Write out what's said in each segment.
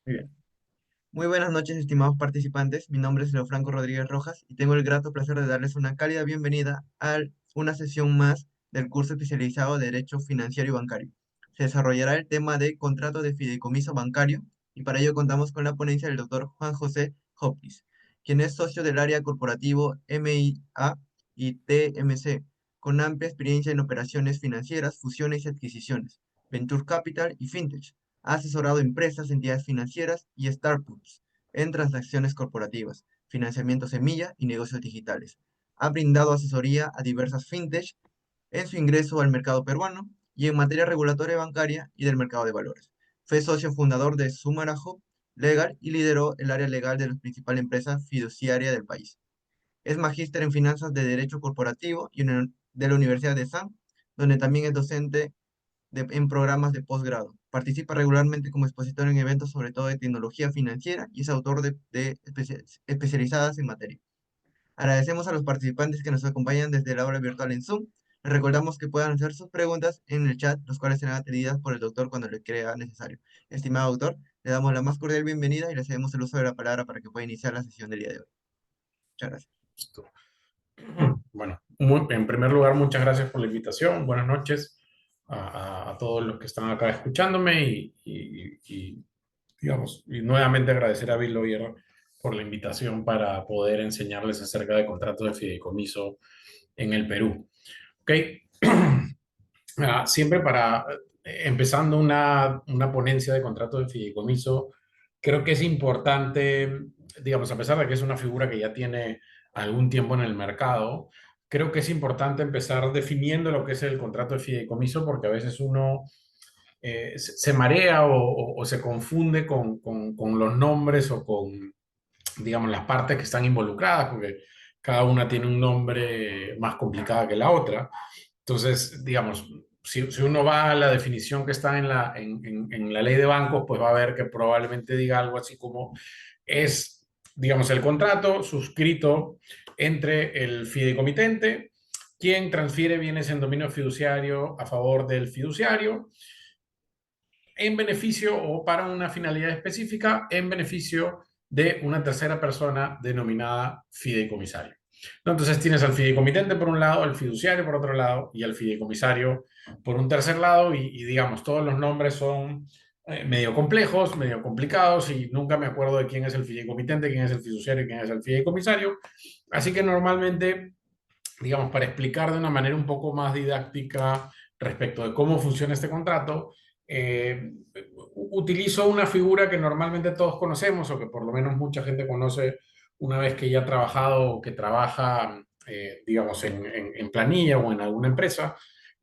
Muy bien. Muy buenas noches, estimados participantes. Mi nombre es Leofranco Rodríguez Rojas y tengo el grato placer de darles una cálida bienvenida a una sesión más del curso especializado de Derecho Financiero y Bancario. Se desarrollará el tema de contrato de fideicomiso bancario y para ello contamos con la ponencia del doctor Juan José Hopkins, quien es socio del área corporativo MIA y TMC, con amplia experiencia en operaciones financieras, fusiones y adquisiciones, Venture Capital y Fintech. Ha asesorado empresas, entidades financieras y startups en transacciones corporativas, financiamiento semilla y negocios digitales. Ha brindado asesoría a diversas fintech en su ingreso al mercado peruano y en materia regulatoria bancaria y del mercado de valores. Fue socio fundador de Sumarajo Legal y lideró el área legal de la principal empresa fiduciaria del país. Es magíster en finanzas de Derecho Corporativo y de la Universidad de SAM, donde también es docente en programas de posgrado. Participa regularmente como expositor en eventos, sobre todo de tecnología financiera, y es autor de especializadas en materia. Agradecemos a los participantes que nos acompañan desde la aula virtual en Zoom. Les recordamos que puedan hacer sus preguntas en el chat, los cuales serán atendidas por el doctor cuando le crea necesario. Estimado doctor, le damos la más cordial bienvenida y le cedemos el uso de la palabra para que pueda iniciar la sesión del día de hoy. Muchas gracias. Bueno, en primer lugar, muchas gracias por la invitación. Buenas noches a todos los que están acá escuchándome digamos, y nuevamente agradecer a Bill Lawyer por la invitación para poder enseñarles acerca de contratos de fideicomiso en el Perú. ¿Ok? Siempre empezando una ponencia de contratos de fideicomiso, creo que es importante, digamos, a pesar de que es una figura que ya tiene algún tiempo en el mercado, creo que es importante empezar definiendo lo que es el contrato de fideicomiso, porque a veces uno se marea o se confunde con los nombres o con, digamos, las partes que están involucradas, porque cada una tiene un nombre más complicado que la otra. Entonces, digamos, si uno va a la definición que está en la ley de bancos, pues va a ver que probablemente diga algo así como es, digamos, el contrato suscrito entre el fideicomitente, quien transfiere bienes en dominio fiduciario a favor del fiduciario, en beneficio o para una finalidad específica, en beneficio de una tercera persona denominada fideicomisario. Entonces tienes al fideicomitente por un lado, al fiduciario por otro lado y al fideicomisario por un tercer lado digamos, todos los nombres son medio complejos, medio complicados y nunca me acuerdo de quién es el fideicomitente, quién es el fiduciario y quién es el fideicomisario. Así que normalmente, digamos, para explicar de una manera un poco más didáctica respecto de cómo funciona este contrato, eh, utilizo una figura que normalmente todos conocemos o que por lo menos mucha gente conoce una vez que ya ha trabajado o que trabaja, digamos, en planilla o en alguna empresa,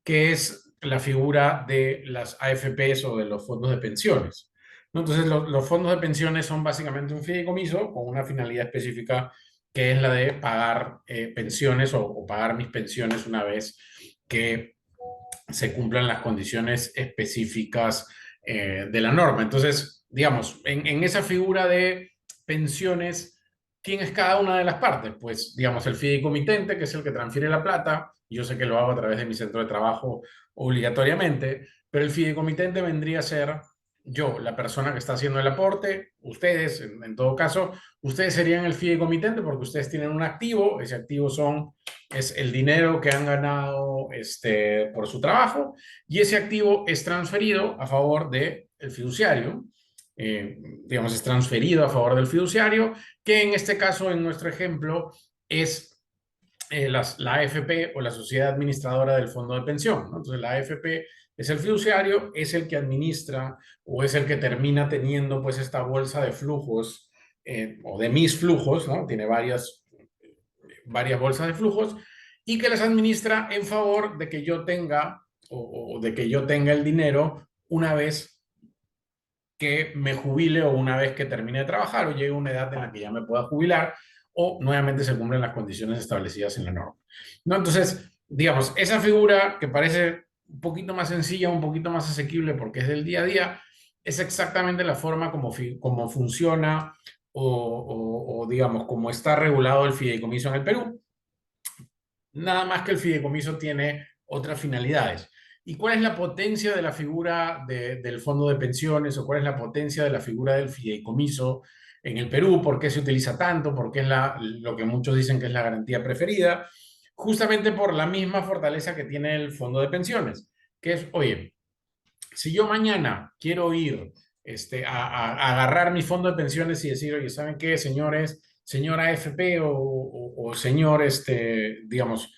que es la figura de las AFPs o de los fondos de pensiones. ¿No? Entonces, los fondos de pensiones son básicamente un fideicomiso con una finalidad específica que es la de pagar pensiones o pagar mis pensiones una vez que se cumplan las condiciones específicas de la norma. Entonces, digamos, en esa figura de pensiones, ¿quién es cada una de las partes? Pues, digamos, el fideicomitente, que es el que transfiere la plata, yo sé que lo hago a través de mi centro de trabajo obligatoriamente, pero el fideicomitente vendría a ser yo, la persona que está haciendo el aporte, ustedes, en todo caso, ustedes serían el fideicomitente porque ustedes tienen un activo, ese activo es el dinero que han ganado por su trabajo y ese activo es transferido a favor del fiduciario, eh, digamos, es transferido a favor del fiduciario, que en este caso, en nuestro ejemplo, es la AFP o la sociedad administradora del fondo de pensión, ¿no? Entonces, la AFP es el fiduciario, es el que administra o es el que termina teniendo pues esta bolsa de flujos o de mis flujos, ¿no? Tiene varias bolsas de flujos y que las administra en favor de que yo tenga o de que yo tenga el dinero una vez que me jubile o una vez que termine de trabajar o llegue a una edad en la que ya me pueda jubilar o nuevamente se cumplen las condiciones establecidas en la norma. ¿No? Entonces, digamos, esa figura que parece un poquito más sencilla, un poquito más asequible porque es del día a día, es exactamente la forma como funciona digamos, como está regulado el fideicomiso en el Perú. Nada más que el fideicomiso tiene otras finalidades. ¿Y cuál es la potencia de la figura del fondo de pensiones o cuál es la potencia de la figura del fideicomiso en el Perú? ¿Por qué se utiliza tanto? ¿Por qué es lo que muchos dicen que es la garantía preferida? Justamente por la misma fortaleza que tiene el fondo de pensiones, que es, oye, si yo mañana quiero ir a agarrar mi fondo de pensiones y decir, oye, ¿saben qué, señores, señora AFP o señor, digamos,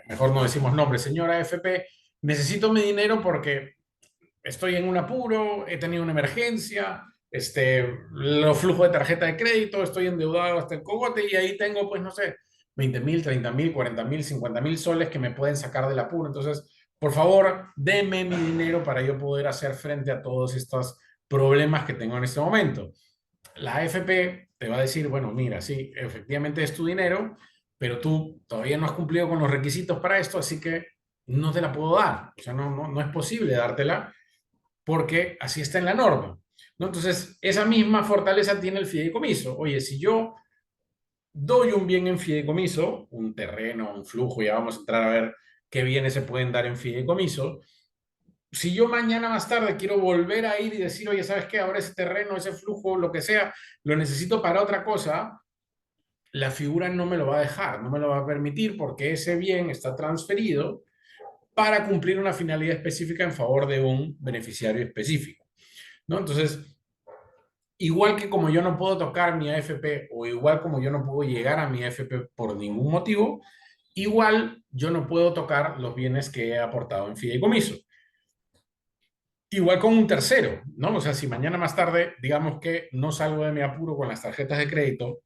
mejor no decimos nombre, señora AFP, necesito mi dinero porque estoy en un apuro, he tenido una emergencia, los flujos de tarjeta de crédito, estoy endeudado hasta el cogote y ahí tengo, pues, no sé, 20.000, 30.000, 40.000, 50.000 soles que me pueden sacar del apuro. Entonces, por favor, deme mi dinero para yo poder hacer frente a todos estos problemas que tengo en este momento. La AFP te va a decir, bueno, mira, sí, efectivamente es tu dinero, pero tú todavía no has cumplido con los requisitos para esto, así que no te la puedo dar. O sea, no es posible dártela porque así está en la norma, ¿no? Entonces, esa misma fortaleza tiene el fideicomiso. Oye, si yo doy un bien en fideicomiso, un terreno, un flujo, ya vamos a entrar a ver qué bienes se pueden dar en fideicomiso. Si yo mañana más tarde quiero volver a ir y decir, oye, ¿sabes qué? Ahora ese terreno, ese flujo, lo que sea, lo necesito para otra cosa, la figura no me lo va a dejar, no me lo va a permitir porque ese bien está transferido para cumplir una finalidad específica en favor de un beneficiario específico, ¿no? Entonces, igual que como yo no puedo tocar mi AFP o igual como yo no puedo llegar a mi AFP por ningún motivo, igual yo no puedo tocar los bienes que he aportado en fideicomiso. Igual con un tercero, ¿no? O sea, si mañana más tarde, digamos que no salgo de mi apuro con las tarjetas de crédito,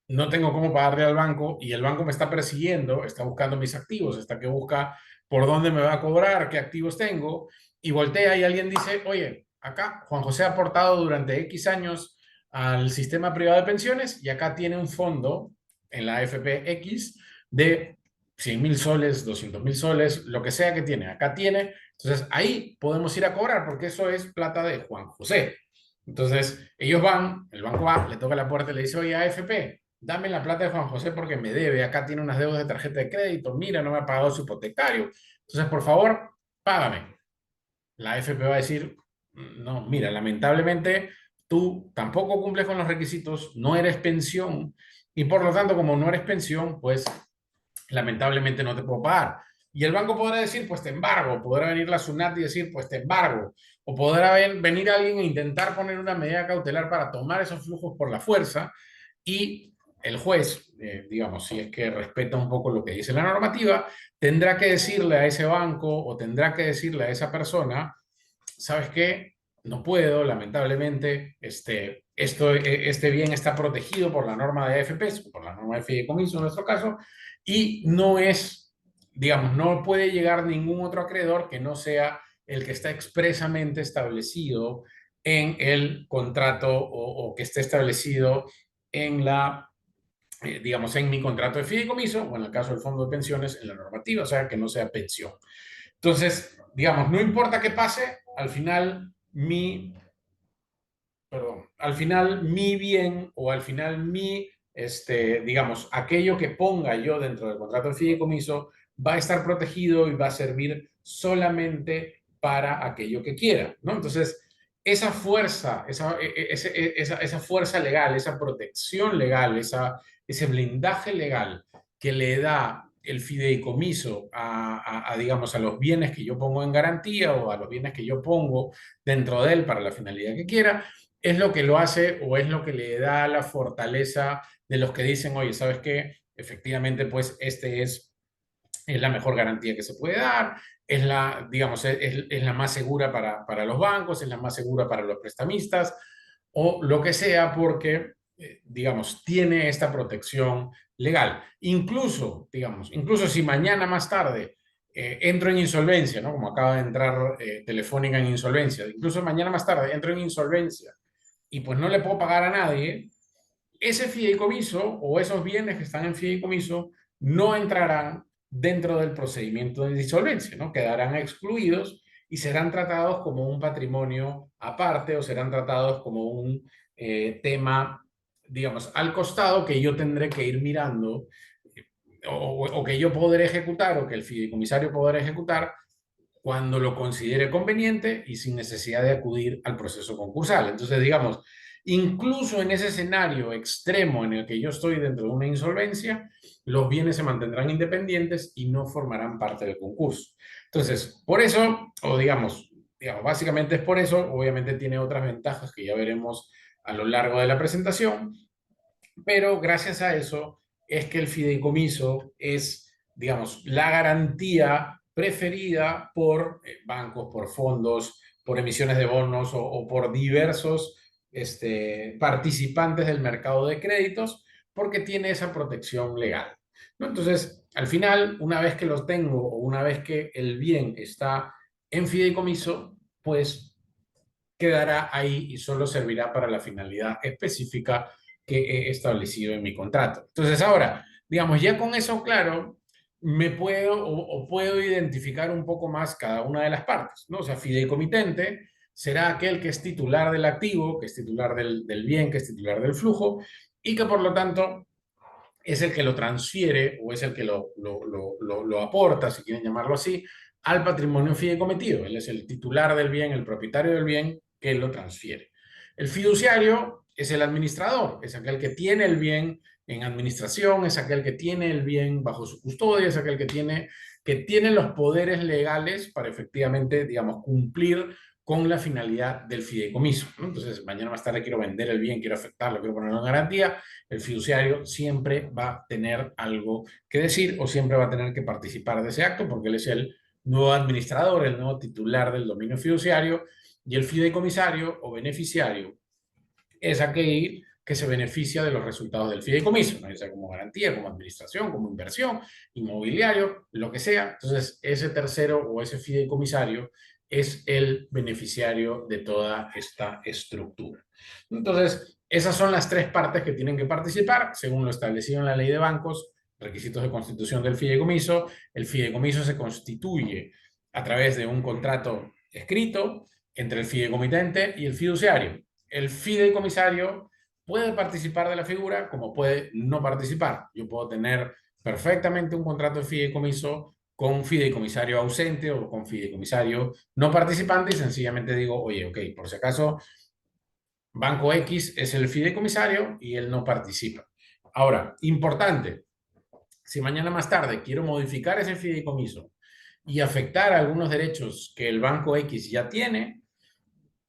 no tengo cómo pagarle al banco y el banco me está persiguiendo, está buscando mis activos, está que busca por dónde me va a cobrar, qué activos tengo, y voltea y alguien dice, oye, acá Juan José ha aportado durante X años al sistema privado de pensiones y acá tiene un fondo en la AFP X de 100.000 soles, 200.000 soles, lo que sea que tiene, acá tiene. Entonces ahí podemos ir a cobrar porque eso es plata de Juan José. Entonces ellos van, el banco va, le toca la puerta y le dice, oye, AFP, dame la plata de Juan José porque me debe, acá tiene unas deudas de tarjeta de crédito, mira, no me ha pagado su hipotecario, entonces por favor, págame. La AFP va a decir, no, mira, lamentablemente tú tampoco cumples con los requisitos, no eres pensión y por lo tanto como no eres pensión, pues lamentablemente no te puedo pagar. Y el banco podrá decir, pues te embargo, podrá venir la SUNAT y decir, pues te embargo, o podrá venir alguien e intentar poner una medida cautelar para tomar esos flujos por la fuerza y el juez, digamos, si es que respeta un poco lo que dice la normativa, tendrá que decirle a ese banco o tendrá que decirle a esa persona, ¿sabes qué? No puedo, lamentablemente, este bien está protegido por la norma de AFP, por la norma de fideicomiso en nuestro caso, y no es, digamos, no puede llegar ningún otro acreedor que no sea el que está expresamente establecido en el contrato o que esté establecido en digamos, en mi contrato de fideicomiso o en el caso del fondo de pensiones en la normativa, o sea, que no sea pensión. Entonces, digamos, no importa qué pase, al final mi bien o al final digamos, aquello que ponga yo dentro del contrato de fideicomiso va a estar protegido y va a servir solamente para aquello que quiera, ¿no? Entonces, esa fuerza, esa fuerza legal, esa protección legal, ese blindaje legal que le da el fideicomiso digamos, a los bienes que yo pongo en garantía o a los bienes que yo pongo dentro de él para la finalidad que quiera, es lo que lo hace o es lo que le da la fortaleza de los que dicen, oye, ¿sabes qué? Efectivamente, pues es la mejor garantía que se puede dar, es la, digamos, es la más segura para los bancos, es la más segura para los prestamistas o lo que sea porque, digamos, tiene esta protección legal. Incluso, digamos, incluso si mañana más tarde entro en insolvencia, ¿no? Como acaba de entrar Telefónica en insolvencia, incluso mañana más tarde entro en insolvencia y pues no le puedo pagar a nadie, ese fideicomiso o esos bienes que están en fideicomiso no entrarán dentro del procedimiento de disolvencia, ¿no? Quedarán excluidos y serán tratados como un patrimonio aparte o serán tratados como un tema, digamos, al costado que yo tendré que ir mirando o que yo podré ejecutar o que el fideicomisario podrá ejecutar cuando lo considere conveniente y sin necesidad de acudir al proceso concursal. Entonces, digamos, incluso en ese escenario extremo en el que yo estoy dentro de una insolvencia, los bienes se mantendrán independientes y no formarán parte del concurso. Entonces, por eso, o digamos, básicamente es por eso, obviamente tiene otras ventajas que ya veremos a lo largo de la presentación, pero gracias a eso es que el fideicomiso es, digamos, la garantía preferida por bancos, por fondos, por emisiones de bonos o por diversos participantes del mercado de créditos, porque tiene esa protección legal, ¿no? Entonces, al final, una vez que los tengo o una vez que el bien está en fideicomiso, pues quedará ahí y solo servirá para la finalidad específica que he establecido en mi contrato. Entonces, ahora, digamos, ya con eso claro, me puedo o puedo identificar un poco más cada una de las partes, ¿no? O sea, fideicomitente será aquel que es titular del activo, que es titular del bien, que es titular del flujo, y que por lo tanto es el que lo transfiere o es el que lo aporta, si quieren llamarlo así, al patrimonio fideicometido. Él es el titular del bien, el propietario del bien que lo transfiere. El fiduciario es el administrador, es aquel que tiene el bien en administración, es aquel que tiene el bien bajo su custodia, es aquel que tiene los poderes legales para efectivamente, digamos, cumplir con la finalidad del fideicomiso, ¿no? Entonces, mañana más tarde quiero vender el bien, quiero afectarlo, quiero ponerlo en garantía, el fiduciario siempre va a tener algo que decir o siempre va a tener que participar de ese acto porque él es el nuevo administrador, el nuevo titular del dominio fiduciario, y el fideicomisario o beneficiario es aquel que se beneficia de los resultados del fideicomiso, ¿no? Ya sea como garantía, como administración, como inversión, inmobiliario, lo que sea. Entonces, ese tercero o ese fideicomisario es el beneficiario de toda esta estructura. Entonces, esas son las tres partes que tienen que participar, según lo establecido en la ley de bancos, requisitos de constitución del fideicomiso. El fideicomiso se constituye a través de un contrato escrito entre el fideicomitente y el fiduciario. El fideicomisario puede participar de la figura como puede no participar. Yo puedo tener perfectamente un contrato de fideicomiso con fideicomisario ausente o con fideicomisario no participante y sencillamente digo, oye, ok, por si acaso, Banco X es el fideicomisario y él no participa. Ahora, importante, si mañana más tarde quiero modificar ese fideicomiso y afectar algunos derechos que el Banco X ya tiene,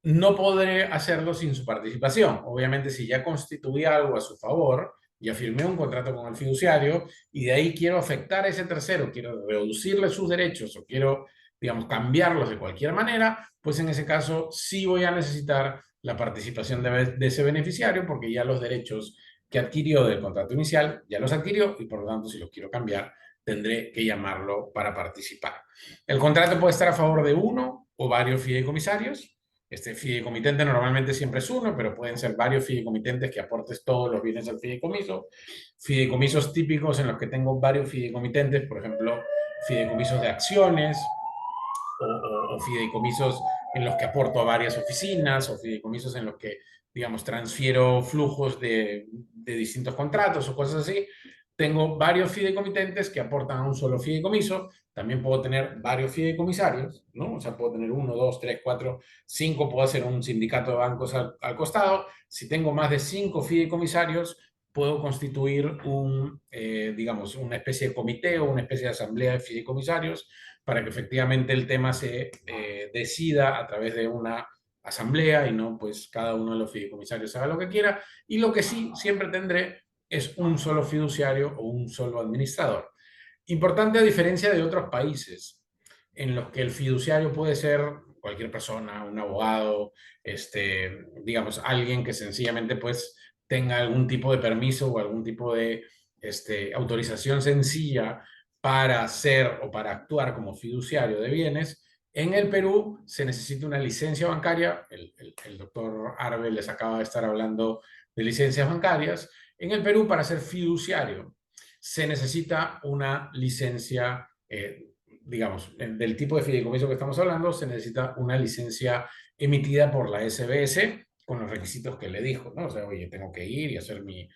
no podré hacerlo sin su participación. Obviamente, si ya constituí algo a su favor, ya firmé un contrato con el fiduciario y de ahí quiero afectar a ese tercero, quiero reducirle sus derechos o quiero, digamos, cambiarlos de cualquier manera, pues en ese caso sí voy a necesitar la participación de ese beneficiario porque ya los derechos que adquirió del contrato inicial ya los adquirió y por lo tanto si los quiero cambiar tendré que llamarlo para participar. El contrato puede estar a favor de uno o varios fideicomisarios. Este fideicomitente normalmente siempre es uno, pero pueden ser varios fideicomitentes que aportes todos los bienes al fideicomiso. Fideicomisos típicos en los que tengo varios fideicomitentes, por ejemplo, fideicomisos de acciones o fideicomisos en los que aporto a varias oficinas o fideicomisos en los que, digamos, transfiero flujos de distintos contratos o cosas así. Tengo varios fideicomitentes que aportan a un solo fideicomiso. También puedo tener varios fideicomisarios, ¿no? O sea, puedo tener uno, dos, tres, cuatro, cinco. Puedo hacer un sindicato de bancos al costado. Si tengo más de cinco fideicomisarios, puedo constituir digamos, una especie de comité o una especie de asamblea de fideicomisarios para que efectivamente el tema se decida a través de una asamblea y no pues cada uno de los fideicomisarios haga lo que quiera. Y lo que sí siempre tendré es un solo fiduciario o un solo administrador. Importante a diferencia de otros países en los que el fiduciario puede ser cualquier persona, un abogado, digamos, alguien que sencillamente pues tenga algún tipo de permiso o algún tipo de autorización sencilla para ser o para actuar como fiduciario de bienes. En el Perú se necesita una licencia bancaria. El doctor Arbe les acaba de estar hablando de licencias bancarias. En el Perú, para ser fiduciario, se necesita una licencia, digamos, del tipo de fideicomiso que estamos hablando, se necesita una licencia emitida por la SBS con los requisitos que le dijo, ¿no? O sea, oye, tengo que ir y hacer mi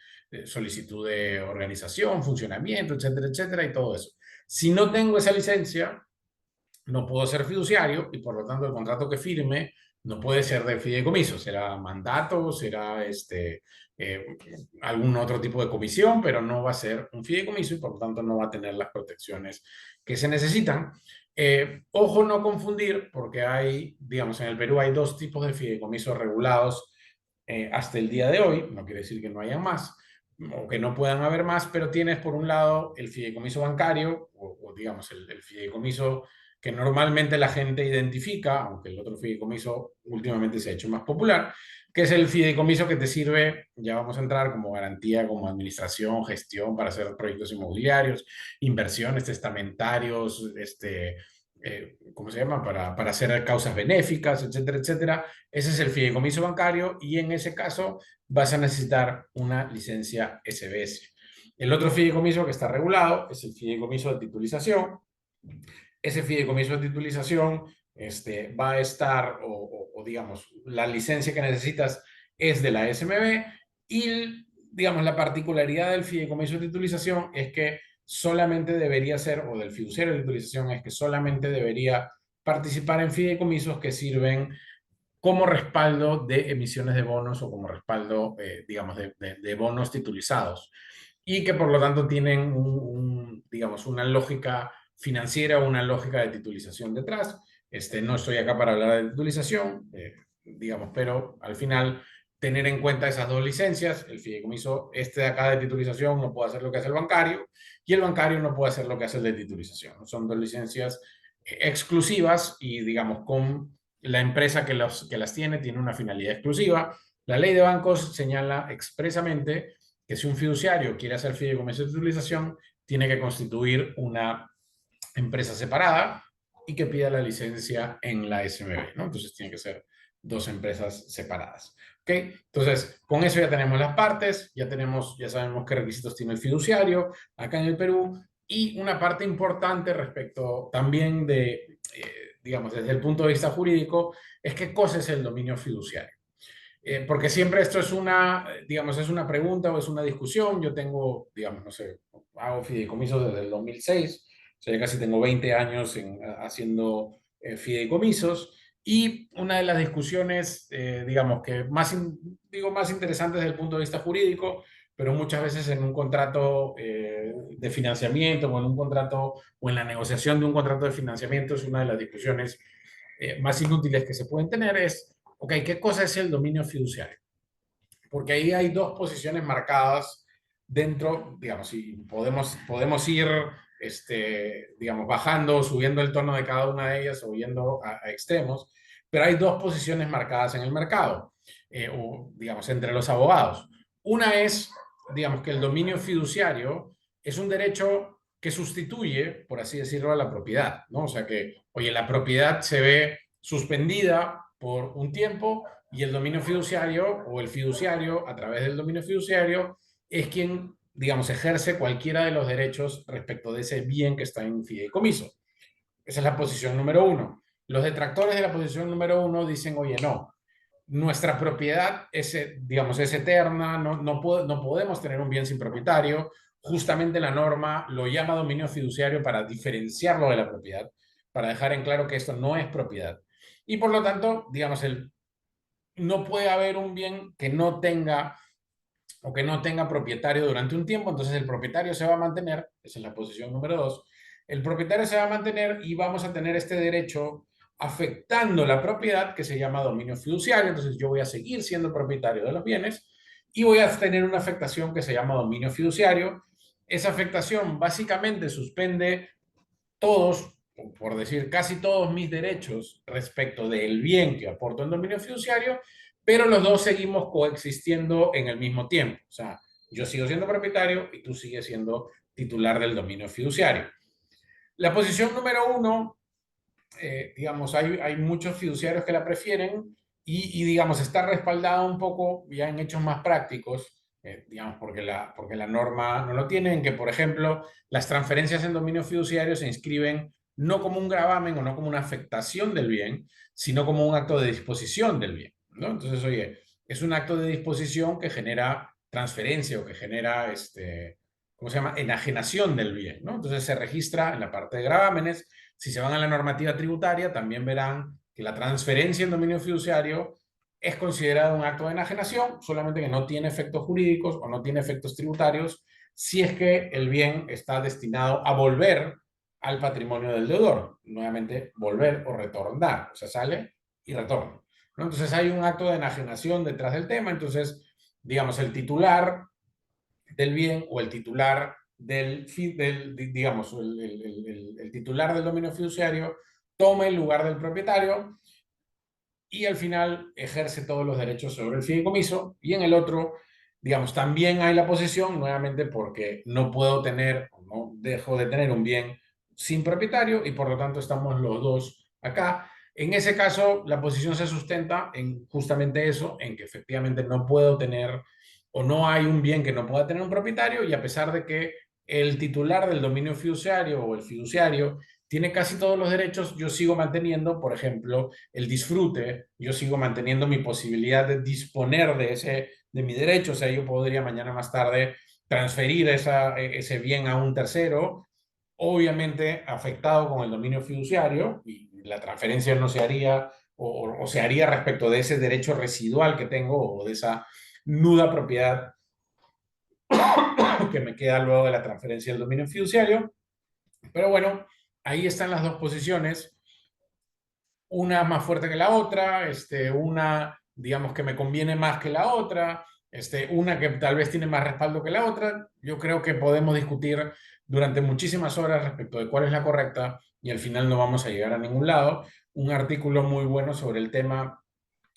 solicitud de organización, funcionamiento, etcétera, etcétera, y todo eso. Si no tengo esa licencia, no puedo ser fiduciario y por lo tanto el contrato que firme no puede ser de fideicomiso, será mandato, será eh, algún otro tipo de comisión, pero no va a ser un fideicomiso y por lo tanto no va a tener las protecciones que se necesitan. Ojo no confundir, porque hay, digamos, en el Perú hay dos tipos de fideicomisos regulados hasta el día de hoy, no quiere decir que no haya más o que no puedan haber más, pero tienes por un lado el fideicomiso bancario o digamos el fideicomiso que normalmente la gente identifica, aunque el otro fideicomiso últimamente se ha hecho más popular, que es el fideicomiso que te sirve, ya vamos a entrar como garantía, como administración, gestión para hacer proyectos inmobiliarios, inversiones, testamentarios, ¿cómo se llama? Para hacer causas benéficas, etcétera, etcétera. Ese es el fideicomiso bancario y en ese caso vas a necesitar una licencia SBS. El otro fideicomiso que está regulado es el fideicomiso de titulización. Ese fideicomiso de titulización va a estar, o digamos, la licencia que necesitas es de la SMB y, digamos, la particularidad del fideicomiso de titulización es que solamente debería ser, o del fiduciario de titulización, es que solamente debería participar en fideicomisos que sirven como respaldo de emisiones de bonos o como respaldo, digamos, de bonos titulizados y que por lo tanto tienen digamos, una lógica financiera o una lógica de titulización detrás. No estoy acá para hablar de titulización, digamos, pero al final tener en cuenta esas dos licencias, el fideicomiso de acá de titulización no puede hacer lo que hace el bancario y el bancario no puede hacer lo que hace el de titulización. Son dos licencias exclusivas y digamos con la empresa que las tiene una finalidad exclusiva. La ley de bancos señala expresamente que si un fiduciario quiere hacer fideicomiso de titulización, tiene que constituir una empresa separada y que pida la licencia en la SMB, ¿no? Entonces tiene que ser dos empresas separadas. ¿Ok? Entonces, con eso ya tenemos las partes, ya sabemos qué requisitos tiene el fiduciario acá en el Perú y una parte importante respecto también digamos, desde el punto de vista jurídico, es qué cosa es el dominio fiduciario. Porque siempre esto es digamos, es una pregunta o es una discusión. Yo tengo, digamos, no sé, hago fideicomisos desde el 2006, o sea, ya casi tengo 20 años haciendo fideicomisos. Y una de las discusiones, digamos, que digo, más interesantes desde el punto de vista jurídico, pero muchas veces en un contrato de financiamiento o en un contrato o en la negociación de un contrato de financiamiento es una de las discusiones más inútiles que se pueden tener es, ok, ¿qué cosa es el dominio fiduciario? Porque ahí hay dos posiciones marcadas dentro, digamos, y podemos ir, digamos, bajando, subiendo el tono de cada una de ellas o yendo a extremos, pero hay dos posiciones marcadas en el mercado, o digamos, entre los abogados. Una es, digamos, que el dominio fiduciario es un derecho que sustituye, por así decirlo, a la propiedad, ¿no? O sea que, oye, la propiedad se ve suspendida por un tiempo y el dominio fiduciario o el fiduciario a través del dominio fiduciario es quien, digamos, ejerce cualquiera de los derechos respecto de ese bien que está en fideicomiso. Esa es la posición número uno. Los detractores de la posición número uno dicen, oye, no, nuestra propiedad digamos, es eterna, no podemos tener un bien sin propietario. Justamente la norma lo llama dominio fiduciario para diferenciarlo de la propiedad, para dejar en claro que esto no es propiedad. Y por lo tanto, digamos, no puede haber un bien que no tenga o que no tenga propietario durante un tiempo, entonces el propietario se va a mantener, esa es la posición número dos, el propietario se va a mantener y vamos a tener este derecho afectando la propiedad que se llama dominio fiduciario, entonces yo voy a seguir siendo propietario de los bienes y voy a tener una afectación que se llama dominio fiduciario. Esa afectación básicamente suspende todos, por decir casi todos mis derechos respecto del bien que aporto en dominio fiduciario, pero los dos seguimos coexistiendo en el mismo tiempo. O sea, yo sigo siendo propietario y tú sigues siendo titular del dominio fiduciario. La posición número uno, digamos, hay muchos fiduciarios que la prefieren digamos, está respaldada un poco ya en hechos más prácticos, digamos, porque la norma no lo tiene, en que, por ejemplo, las transferencias en dominio fiduciario se inscriben no como un gravamen o no como una afectación del bien, sino como un acto de disposición del bien, ¿no? Entonces, oye, es un acto de disposición que genera transferencia o que genera, ¿cómo se llama? Enajenación del bien, ¿no? Entonces se registra en la parte de gravámenes, Si se van a la normativa tributaria, también verán que la transferencia en dominio fiduciario es considerada un acto de enajenación, solamente que no tiene efectos jurídicos o no tiene efectos tributarios si es que el bien está destinado a volver al patrimonio del deudor. Nuevamente, volver o retornar. O sea, sale y retorna, ¿no? Entonces hay un acto de enajenación detrás del tema. Entonces, digamos, el titular del bien o el titular digamos, el titular del dominio fiduciario toma el lugar del propietario y al final ejerce todos los derechos sobre el fideicomiso. Y en el otro, digamos, también hay la posesión, nuevamente porque no puedo tener, no dejo de tener un bien sin propietario y por lo tanto estamos los dos acá. En ese caso, la posición se sustenta en justamente eso, en que efectivamente no puedo tener o no hay un bien que no pueda tener un propietario y a pesar de que el titular del dominio fiduciario o el fiduciario tiene casi todos los derechos, yo sigo manteniendo, por ejemplo, el disfrute, yo sigo manteniendo mi posibilidad de disponer de mi derecho, o sea, yo podría mañana más tarde transferir ese bien a un tercero, obviamente afectado con el dominio fiduciario, y la transferencia no se haría o se haría respecto de ese derecho residual que tengo o de esa nuda propiedad que me queda luego de la transferencia del dominio fiduciario. Pero bueno, ahí están las dos posiciones, una más fuerte que la otra, una, digamos, que me conviene más que la otra, una que tal vez tiene más respaldo que la otra. Yo creo que podemos discutir durante muchísimas horas respecto de cuál es la correcta y al final no vamos a llegar a ningún lado. Un artículo muy bueno sobre el tema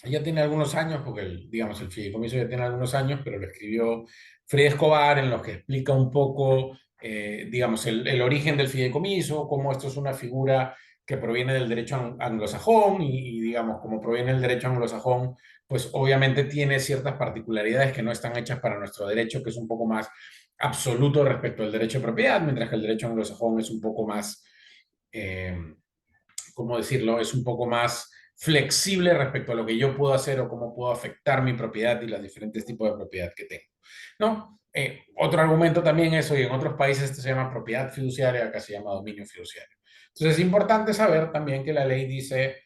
ya tiene algunos años, porque digamos, el fideicomiso ya tiene algunos años, pero lo escribió Fred Escobar, en los que explica un poco, digamos, el origen del fideicomiso, cómo esto es una figura que proviene del derecho anglosajón digamos, como proviene del derecho anglosajón, pues obviamente tiene ciertas particularidades que no están hechas para nuestro derecho, que es un poco más absoluto respecto al derecho de propiedad, mientras que el derecho anglosajón es un poco más, eh, ¿cómo decirlo? Es un poco más flexible respecto a lo que yo puedo hacer o cómo puedo afectar mi propiedad y los diferentes tipos de propiedad que tengo, ¿no? Otro argumento también es, hoy en otros países esto se llama propiedad fiduciaria, acá se llama dominio fiduciario. Entonces es importante saber también que la ley dice,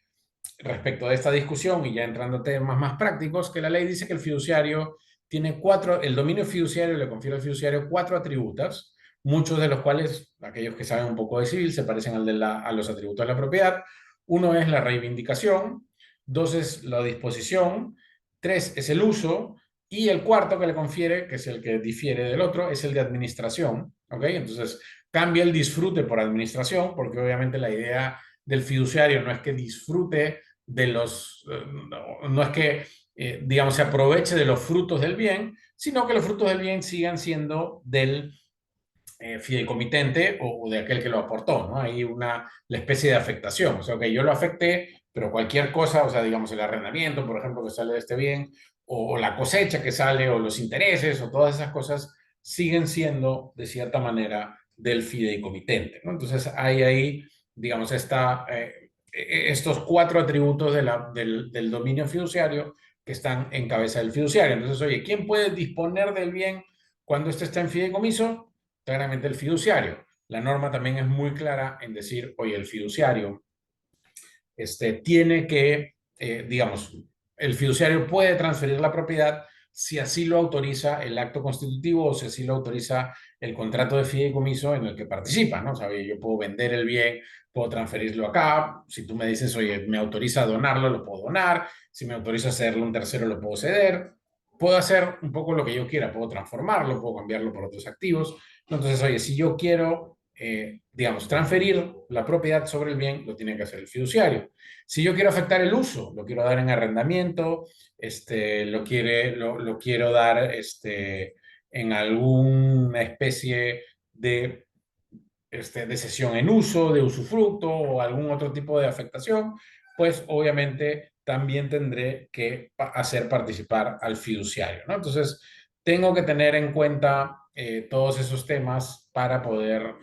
respecto de esta discusión y ya entrando a temas más prácticos, que la ley dice que el fiduciario tiene el dominio fiduciario le confiere al fiduciario cuatro atributos, muchos de los cuales, aquellos que saben un poco de civil, se parecen a los atributos de la propiedad. Uno es la reivindicación, dos es la disposición, tres es el uso, y el cuarto que le confiere, que es el que difiere del otro, es el de administración. ¿Ok? Entonces, cambia el disfrute por administración, porque obviamente la idea del fiduciario no es que disfrute de no es que, digamos, se aproveche de los frutos del bien, sino que los frutos del bien sigan siendo del fideicomitente o de aquel que lo aportó, ¿no? Hay la especie de afectación, o sea, que yo lo afecté, pero cualquier cosa, o sea, digamos, el arrendamiento, por ejemplo, que sale de este bien, o la cosecha que sale, o los intereses, o todas esas cosas, siguen siendo, de cierta manera, del fideicomitente, ¿no? Entonces, hay ahí, digamos, estos cuatro atributos del dominio fiduciario que están en cabeza del fiduciario. Entonces, oye, ¿quién puede disponer del bien cuando este está en fideicomiso? Claramente el fiduciario. La norma también es muy clara en decir, oye, el fiduciario tiene que, digamos, el fiduciario puede transferir la propiedad si así lo autoriza el acto constitutivo o si así lo autoriza el contrato de fideicomiso en el que participa, ¿no? O sea, yo puedo vender el bien, puedo transferirlo acá, si tú me dices, oye, me autoriza a donarlo, lo puedo donar, si me autoriza a cederlo a un tercero, lo puedo ceder, puedo hacer un poco lo que yo quiera, puedo transformarlo, puedo cambiarlo por otros activos. Entonces, oye, si yo quiero, digamos, transferir la propiedad sobre el bien, lo tiene que hacer el fiduciario. Si yo quiero afectar el uso, lo quiero dar en arrendamiento, lo quiero dar en alguna especie de cesión en uso, de usufructo o algún otro tipo de afectación, pues obviamente también tendré que hacer participar al fiduciario, ¿no? Entonces, tengo que tener en cuenta todos esos temas para poder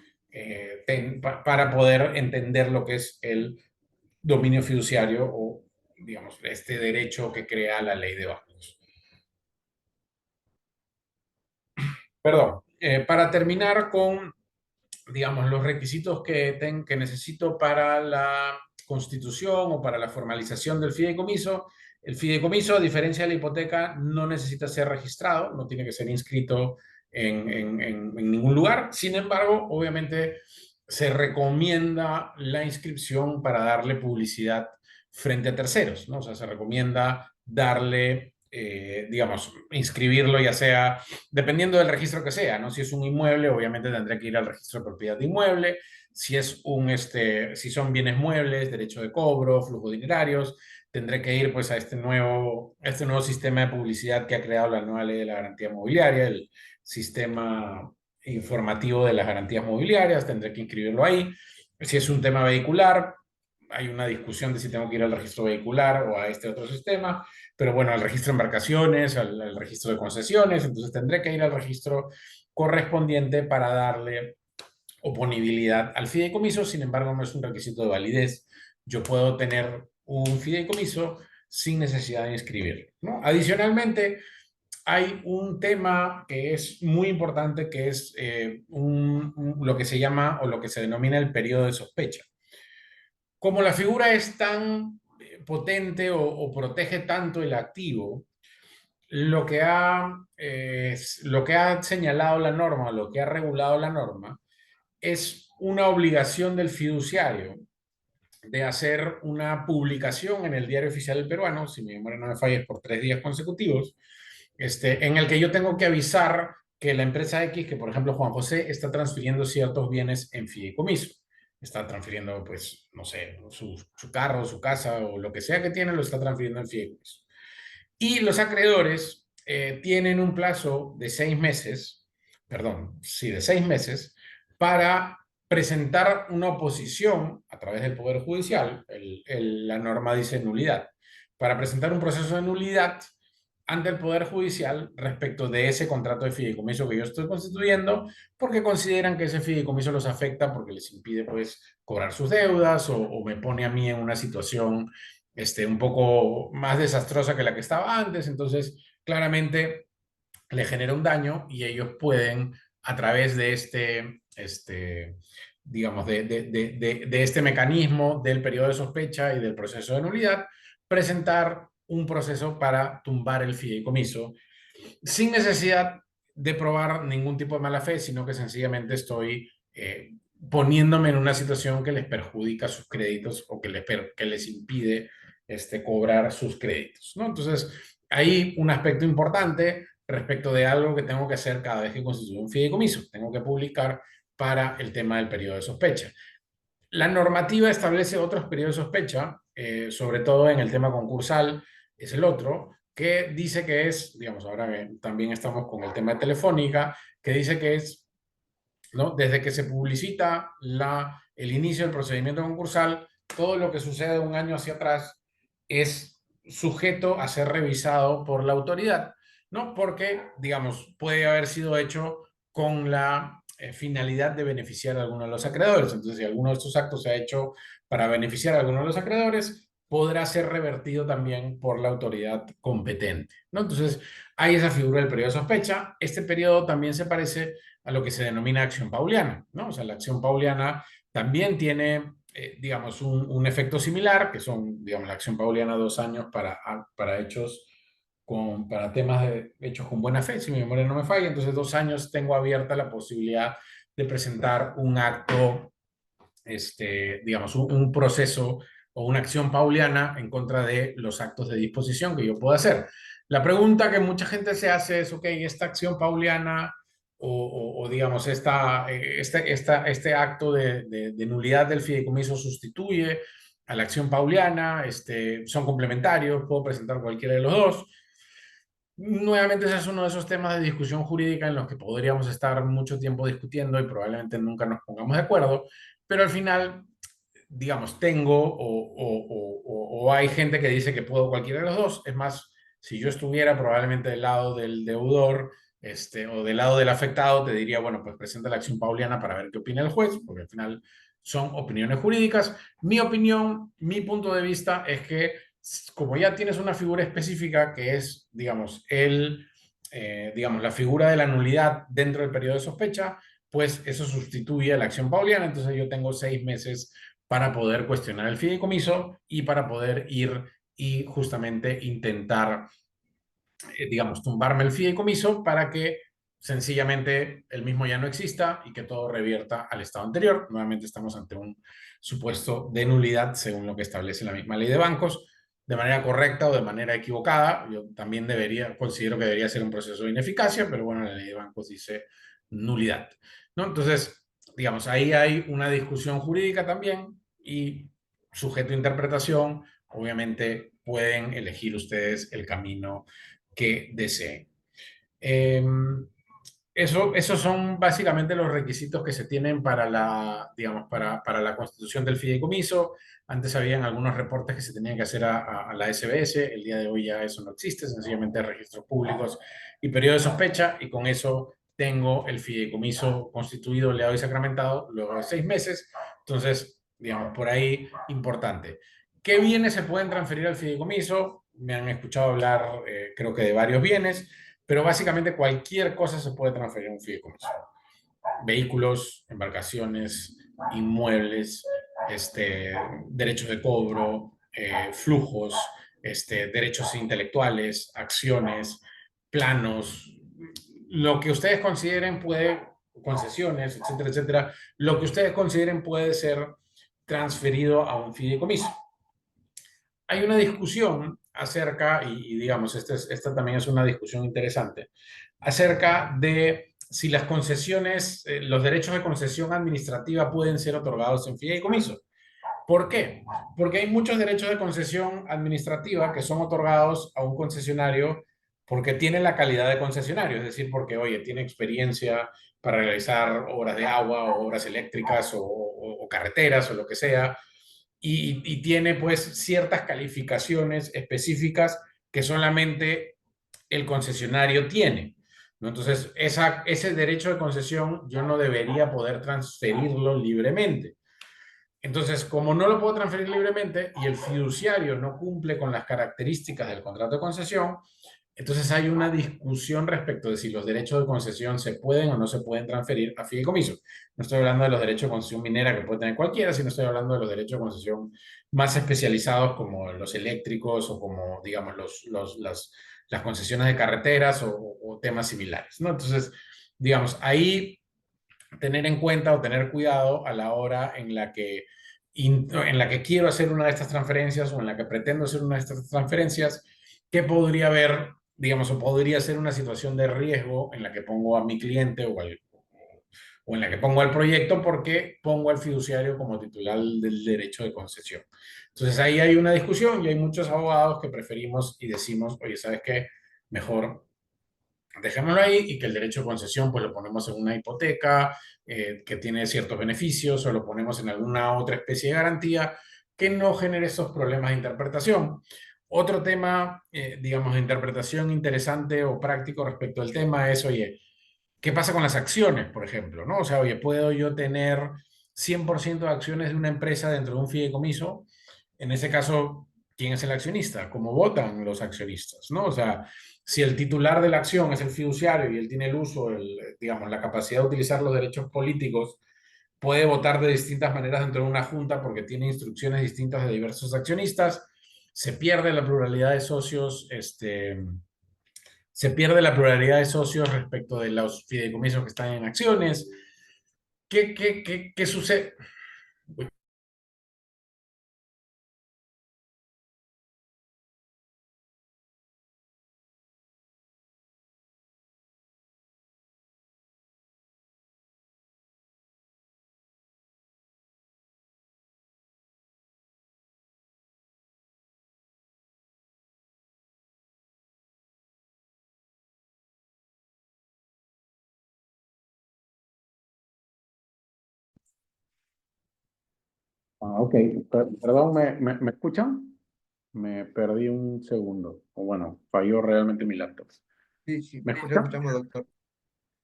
entender lo que es el dominio fiduciario o, digamos, este derecho que crea la ley de bancos. Perdón, para terminar con, digamos, los requisitos que necesito para la constitución o para la formalización del fideicomiso. El fideicomiso, a diferencia de la hipoteca, no necesita ser registrado, no tiene que ser inscrito en ningún lugar. Sin embargo, obviamente se recomienda la inscripción para darle publicidad frente a terceros, ¿no? O sea, se recomienda darle, digamos, inscribirlo ya sea, dependiendo del registro que sea, ¿no? Si es un inmueble, obviamente tendré que ir al registro de propiedad de inmueble. Si es si son bienes muebles, derecho de cobro, flujos dinerarios, tendré que ir pues a este nuevo sistema de publicidad que ha creado la nueva ley de la garantía mobiliaria, el sistema informativo de las garantías mobiliarias, tendré que inscribirlo ahí. Si es un tema vehicular, hay una discusión de si tengo que ir al registro vehicular o a este otro sistema, pero bueno, al registro de embarcaciones, al registro de concesiones, entonces tendré que ir al registro correspondiente para darle oponibilidad al fideicomiso. Sin embargo, no es un requisito de validez. Yo puedo tener un fideicomiso sin necesidad de inscribirlo, ¿no? Adicionalmente, hay un tema que es muy importante, que es lo que se llama o lo que se denomina el periodo de sospecha. Como la figura es tan potente o protege tanto el activo, lo que ha señalado la norma, lo que ha regulado la norma, es una obligación del fiduciario de hacer una publicación en el Diario Oficial del Peruano, si mi memoria no me falla, es por 3 días consecutivos, en el que yo tengo que avisar que la empresa X, que por ejemplo Juan José, está transfiriendo ciertos bienes en fideicomiso. Está transfiriendo, pues, no sé, su carro, su casa o lo que sea que tiene, lo está transfiriendo en fideicomiso. Y los acreedores tienen un plazo de 6 meses, perdón, sí, de 6 meses, para presentar una oposición a través del Poder Judicial. La norma dice nulidad. Para presentar un proceso de nulidad ante el Poder Judicial respecto de ese contrato de fideicomiso que yo estoy constituyendo, porque consideran que ese fideicomiso los afecta porque les impide, pues, cobrar sus deudas o me pone a mí en una situación un poco más desastrosa que la que estaba antes. Entonces, claramente le genera un daño y ellos pueden, a través de digamos, de este mecanismo del periodo de sospecha y del proceso de nulidad, presentar un proceso para tumbar el fideicomiso sin necesidad de probar ningún tipo de mala fe, sino que sencillamente estoy poniéndome en una situación que les perjudica sus créditos o que les impide cobrar sus créditos, ¿no? Entonces, hay un aspecto importante respecto de algo que tengo que hacer cada vez que constituyo un fideicomiso. Tengo que publicar para el tema del periodo de sospecha. La normativa establece otros periodos de sospecha, sobre todo en el tema concursal, es el otro, que dice que es, digamos, ahora también estamos con el tema de Telefónica, que dice que es, ¿no? Desde que se publicita el inicio del procedimiento concursal, todo lo que sucede un año hacia atrás es sujeto a ser revisado por la autoridad, ¿no? Porque, digamos, puede haber sido hecho con la finalidad de beneficiar a alguno de los acreedores. Entonces, si alguno de estos actos se ha hecho para beneficiar a alguno de los acreedores, podrá ser revertido también por la autoridad competente, ¿no? Entonces, hay esa figura del periodo de sospecha. Este periodo también se parece a lo que se denomina acción pauliana, ¿no? O sea, la acción pauliana también tiene, digamos, un efecto similar, que son, digamos, la acción pauliana 2 años para hechos para temas de hechos con buena fe, si mi memoria no me falla. Entonces, 2 años tengo abierta la posibilidad de presentar un acto, digamos, un proceso o una acción pauliana en contra de los actos de disposición que yo puedo hacer. La pregunta que mucha gente se hace es, ok, esta acción pauliana digamos, este acto de nulidad del fideicomiso sustituye a la acción pauliana, son complementarios, puedo presentar cualquiera de los dos. Nuevamente, ese es uno de esos temas de discusión jurídica en los que podríamos estar mucho tiempo discutiendo y probablemente nunca nos pongamos de acuerdo, pero al final, digamos, tengo o hay gente que dice que puedo cualquiera de los dos. Es más, si yo estuviera probablemente del lado del deudor o del lado del afectado, te diría, bueno, pues presenta la acción pauliana para ver qué opina el juez, porque al final son opiniones jurídicas. Mi opinión, mi punto de vista es que como ya tienes una figura específica que es, digamos, digamos, la figura de la nulidad dentro del periodo de sospecha, pues eso sustituye a la acción pauliana. Entonces yo tengo 6 meses para poder cuestionar el fideicomiso y para poder ir y justamente intentar, digamos, tumbarme el fideicomiso para que sencillamente el mismo ya no exista y que todo revierta al estado anterior. Nuevamente estamos ante un supuesto de nulidad según lo que establece la misma ley de bancos, de manera correcta o de manera equivocada. Yo también considero que debería ser un proceso de ineficacia, pero bueno, la ley de bancos dice nulidad, ¿no? Entonces, digamos, ahí hay una discusión jurídica también y sujeto a interpretación. Obviamente pueden elegir ustedes el camino que deseen. Eh, esos son básicamente los requisitos que se tienen para digamos, para la constitución del fideicomiso. Antes habían algunos reportes que se tenían que hacer a la SBS. El día de hoy ya eso no existe, sencillamente registros públicos y periodo de sospecha, y con eso tengo el fideicomiso constituido, leado y sacramentado luego de 6 meses. Entonces, digamos, por ahí importante. ¿Qué bienes se pueden transferir al fideicomiso? Me han escuchado hablar, creo que de varios bienes, pero básicamente cualquier cosa se puede transferir a un fideicomiso. Vehículos, embarcaciones, inmuebles, derechos de cobro, flujos, derechos intelectuales, acciones, planos, lo que ustedes consideren puede, concesiones, etcétera, etcétera, lo que ustedes consideren puede ser transferido a un fideicomiso. Hay una discusión acerca, y digamos, esta también es una discusión interesante, acerca de si las concesiones, los derechos de concesión administrativa pueden ser otorgados en fideicomiso. ¿Por qué? Porque hay muchos derechos de concesión administrativa que son otorgados a un concesionario porque tiene la calidad de concesionario, es decir, porque, oye, tiene experiencia para realizar obras de agua o obras eléctricas o carreteras o lo que sea, y tiene pues ciertas calificaciones específicas que solamente el concesionario tiene, ¿no? Entonces, ese derecho de concesión yo no debería poder transferirlo libremente. Entonces, como no lo puedo transferir libremente y el fiduciario no cumple con las características del contrato de concesión, entonces hay una discusión respecto de si los derechos de concesión se pueden o no se pueden transferir a fideicomiso. No estoy hablando de los derechos de concesión minera que puede tener cualquiera, sino estoy hablando de los derechos de concesión más especializados como los eléctricos o como, digamos, las concesiones de carreteras o temas similares, ¿no? Entonces, digamos, ahí tener en cuenta o tener cuidado a la hora en la que quiero hacer una de estas transferencias o en la que pretendo hacer una de estas transferencias, que podría haber, digamos, o podría ser una situación de riesgo en la que pongo a mi cliente o en la que pongo al proyecto porque pongo al fiduciario como titular del derecho de concesión. Entonces ahí hay una discusión y hay muchos abogados que preferimos y decimos, oye, ¿sabes qué? Mejor dejémoslo ahí y que el derecho de concesión pues lo ponemos en una hipoteca que tiene ciertos beneficios o lo ponemos en alguna otra especie de garantía que no genere esos problemas de interpretación. Otro tema, digamos, de interpretación interesante o práctico respecto al tema es, oye, ¿qué pasa con las acciones, por ejemplo? ¿No? O sea, oye, ¿puedo yo tener 100% de acciones de una empresa dentro de un fideicomiso? En ese caso, ¿quién es el accionista? ¿Cómo votan los accionistas? ¿No? O sea, si el titular de la acción es el fiduciario y él tiene el uso, digamos, la capacidad de utilizar los derechos políticos, puede votar de distintas maneras dentro de una junta porque tiene instrucciones distintas de diversos accionistas, se pierde la pluralidad de socios, se pierde la pluralidad de socios respecto de los fideicomisos que están en acciones. ¿Qué sucede? Ok, perdón, ¿me escuchan? Me perdí un segundo. O bueno, falló realmente mi laptop. Sí, sí, ¿Me sí lo escuchan? escuchamos, doctor.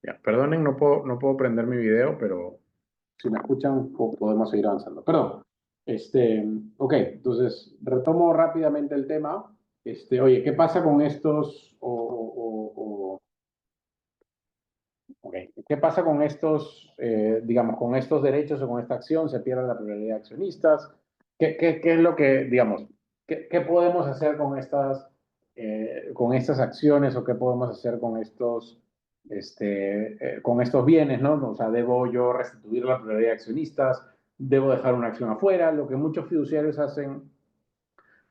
Ya, perdonen, no puedo prender mi video, pero si me escuchan podemos seguir avanzando. Perdón. Ok, entonces retomo rápidamente el tema. Oye, ¿qué pasa con estos? Ok, ¿qué pasa con estos, digamos, con estos derechos o con esta acción? ¿Se pierde la pluralidad de accionistas? ¿Qué es lo que, digamos, qué podemos hacer con estas acciones o qué podemos hacer con estos bienes, ¿no? O sea, ¿debo yo restituir la pluralidad de accionistas? ¿Debo dejar una acción afuera? Lo que muchos fiduciarios hacen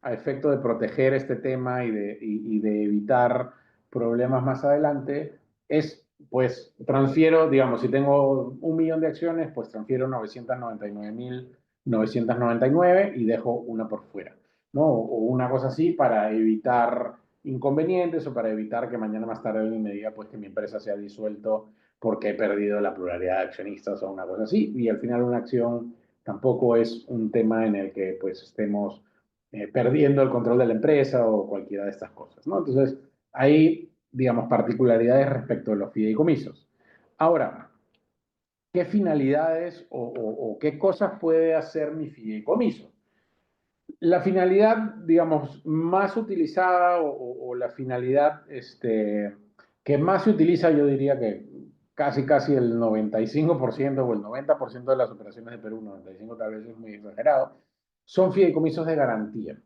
a efecto de proteger este tema y de evitar problemas más adelante, es, pues, transfiero, digamos, si tengo 1 millón de acciones, pues transfiero 999.999 y dejo una por fuera, ¿no? O una cosa así para evitar inconvenientes o para evitar que mañana más tarde alguien me diga, pues, que mi empresa se ha disuelto porque he perdido la pluralidad de accionistas o una cosa así. Y al final una acción tampoco es un tema en el que, pues, estemos perdiendo el control de la empresa o cualquiera de estas cosas, ¿no? Entonces, hay, digamos, particularidades respecto de los fideicomisos. Ahora, ¿qué finalidades o qué cosas puede hacer mi fideicomiso? La finalidad, digamos, más utilizada o la finalidad que más se utiliza, yo diría que casi el 95% o el 90% de las operaciones de Perú, 95 tal vez es muy exagerado, son fideicomisos de garantía.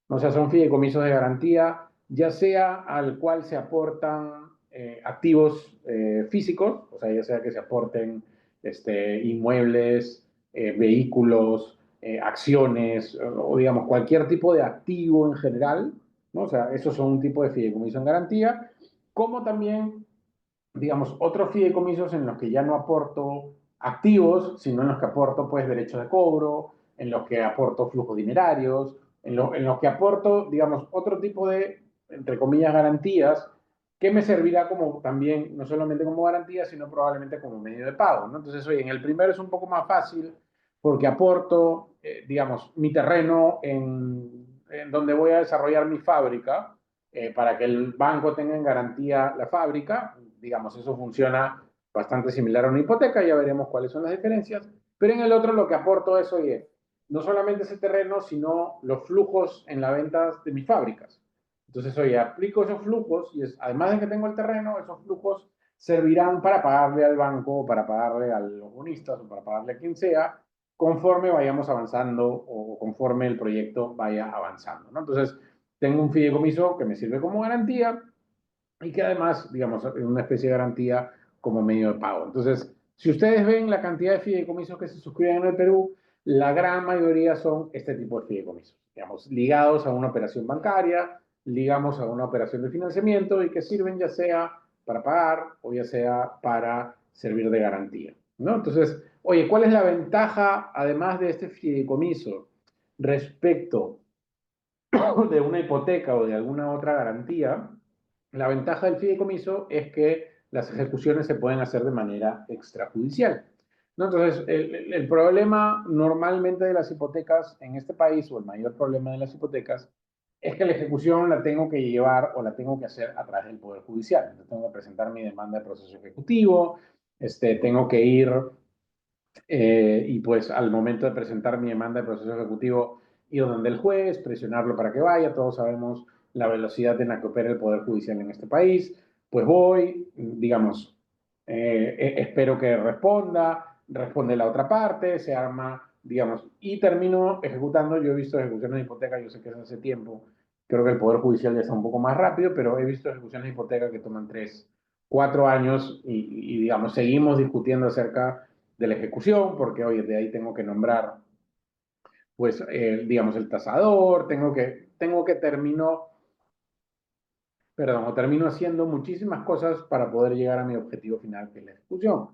O sea, son fideicomisos de garantía, ya sea al cual se aportan activos físicos, o sea, ya sea que se aporten inmuebles, vehículos, acciones o, digamos, cualquier tipo de activo en general, ¿no? O sea, esos son un tipo de fideicomiso en garantía, como también, digamos, otros fideicomisos en los que ya no aporto activos, sino en los que aporto, pues, derechos de cobro, en los que aporto flujos dinerarios, en los que aporto, digamos, otro tipo de, entre comillas, garantías que me servirá como también, no solamente como garantía, sino probablemente como medio de pago, ¿no? Entonces, oye, en el primero es un poco más fácil porque aporto, digamos, mi terreno en donde voy a desarrollar mi fábrica para que el banco tenga en garantía la fábrica. Digamos, eso funciona bastante similar a una hipoteca, ya veremos cuáles son las diferencias. Pero en el otro lo que aporto es, oye, no solamente ese terreno, sino los flujos en la venta de mis fábricas. Entonces, oye, aplico esos flujos y además de que tengo el terreno, esos flujos servirán para pagarle al banco, para pagarle a los bonistas o para pagarle a quien sea, conforme vayamos avanzando o conforme el proyecto vaya avanzando, ¿no? Entonces, tengo un fideicomiso que me sirve como garantía y que además, digamos, es una especie de garantía como medio de pago. Entonces, si ustedes ven la cantidad de fideicomisos que se suscriben en el Perú, la gran mayoría son este tipo de fideicomisos, digamos, ligados a una operación bancaria, ligamos a una operación de financiamiento y que sirven ya sea para pagar o ya sea para servir de garantía, ¿no? Entonces, oye, ¿cuál es la ventaja, además de este fideicomiso, respecto de una hipoteca o de alguna otra garantía? La ventaja del fideicomiso es que las ejecuciones se pueden hacer de manera extrajudicial, ¿no? Entonces, el problema normalmente de las hipotecas en este país, o el mayor problema de las hipotecas, es que la ejecución la tengo que llevar o la tengo que hacer a través del Poder Judicial. Entonces, tengo que presentar mi demanda de proceso ejecutivo, tengo que ir y pues al momento de presentar mi demanda de proceso ejecutivo, ir donde el juez, presionarlo para que vaya. Todos sabemos la velocidad en la que opera el Poder Judicial en este país. Pues voy, digamos, espero que responde la otra parte, se arma, digamos, y termino ejecutando. Yo he visto ejecuciones de hipoteca, yo sé que es hace tiempo, creo que el Poder Judicial ya está un poco más rápido, pero he visto ejecuciones de hipoteca que toman 3, 4 años digamos, seguimos discutiendo acerca de la ejecución, porque oye, de ahí tengo que nombrar, pues, digamos, el tasador, termino haciendo muchísimas cosas para poder llegar a mi objetivo final, que es la ejecución.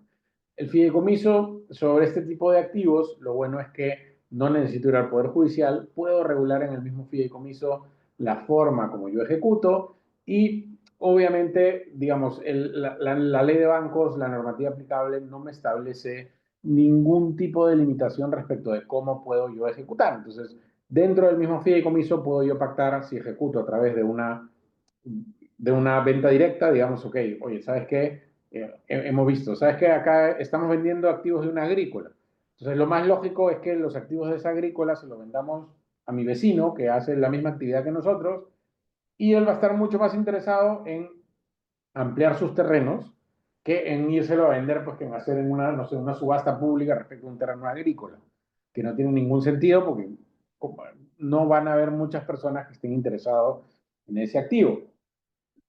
El fideicomiso sobre este tipo de activos, lo bueno es que no necesito ir al Poder Judicial, puedo regular en el mismo fideicomiso la forma como yo ejecuto y obviamente, digamos, la ley de bancos, la normativa aplicable no me establece ningún tipo de limitación respecto de cómo puedo yo ejecutar. Entonces, dentro del mismo fideicomiso puedo yo pactar si ejecuto a través de una venta directa, digamos, ok, oye, ¿sabes qué? Hemos visto, ¿sabes qué? Acá estamos vendiendo activos de una agrícola. Entonces, lo más lógico es que los activos de esa agrícola se los vendamos a mi vecino que hace la misma actividad que nosotros y él va a estar mucho más interesado en ampliar sus terrenos que en írselo a vender, pues que en hacer en una, no sé, una subasta pública respecto a un terreno agrícola, que no tiene ningún sentido porque no van a haber muchas personas que estén interesados en ese activo.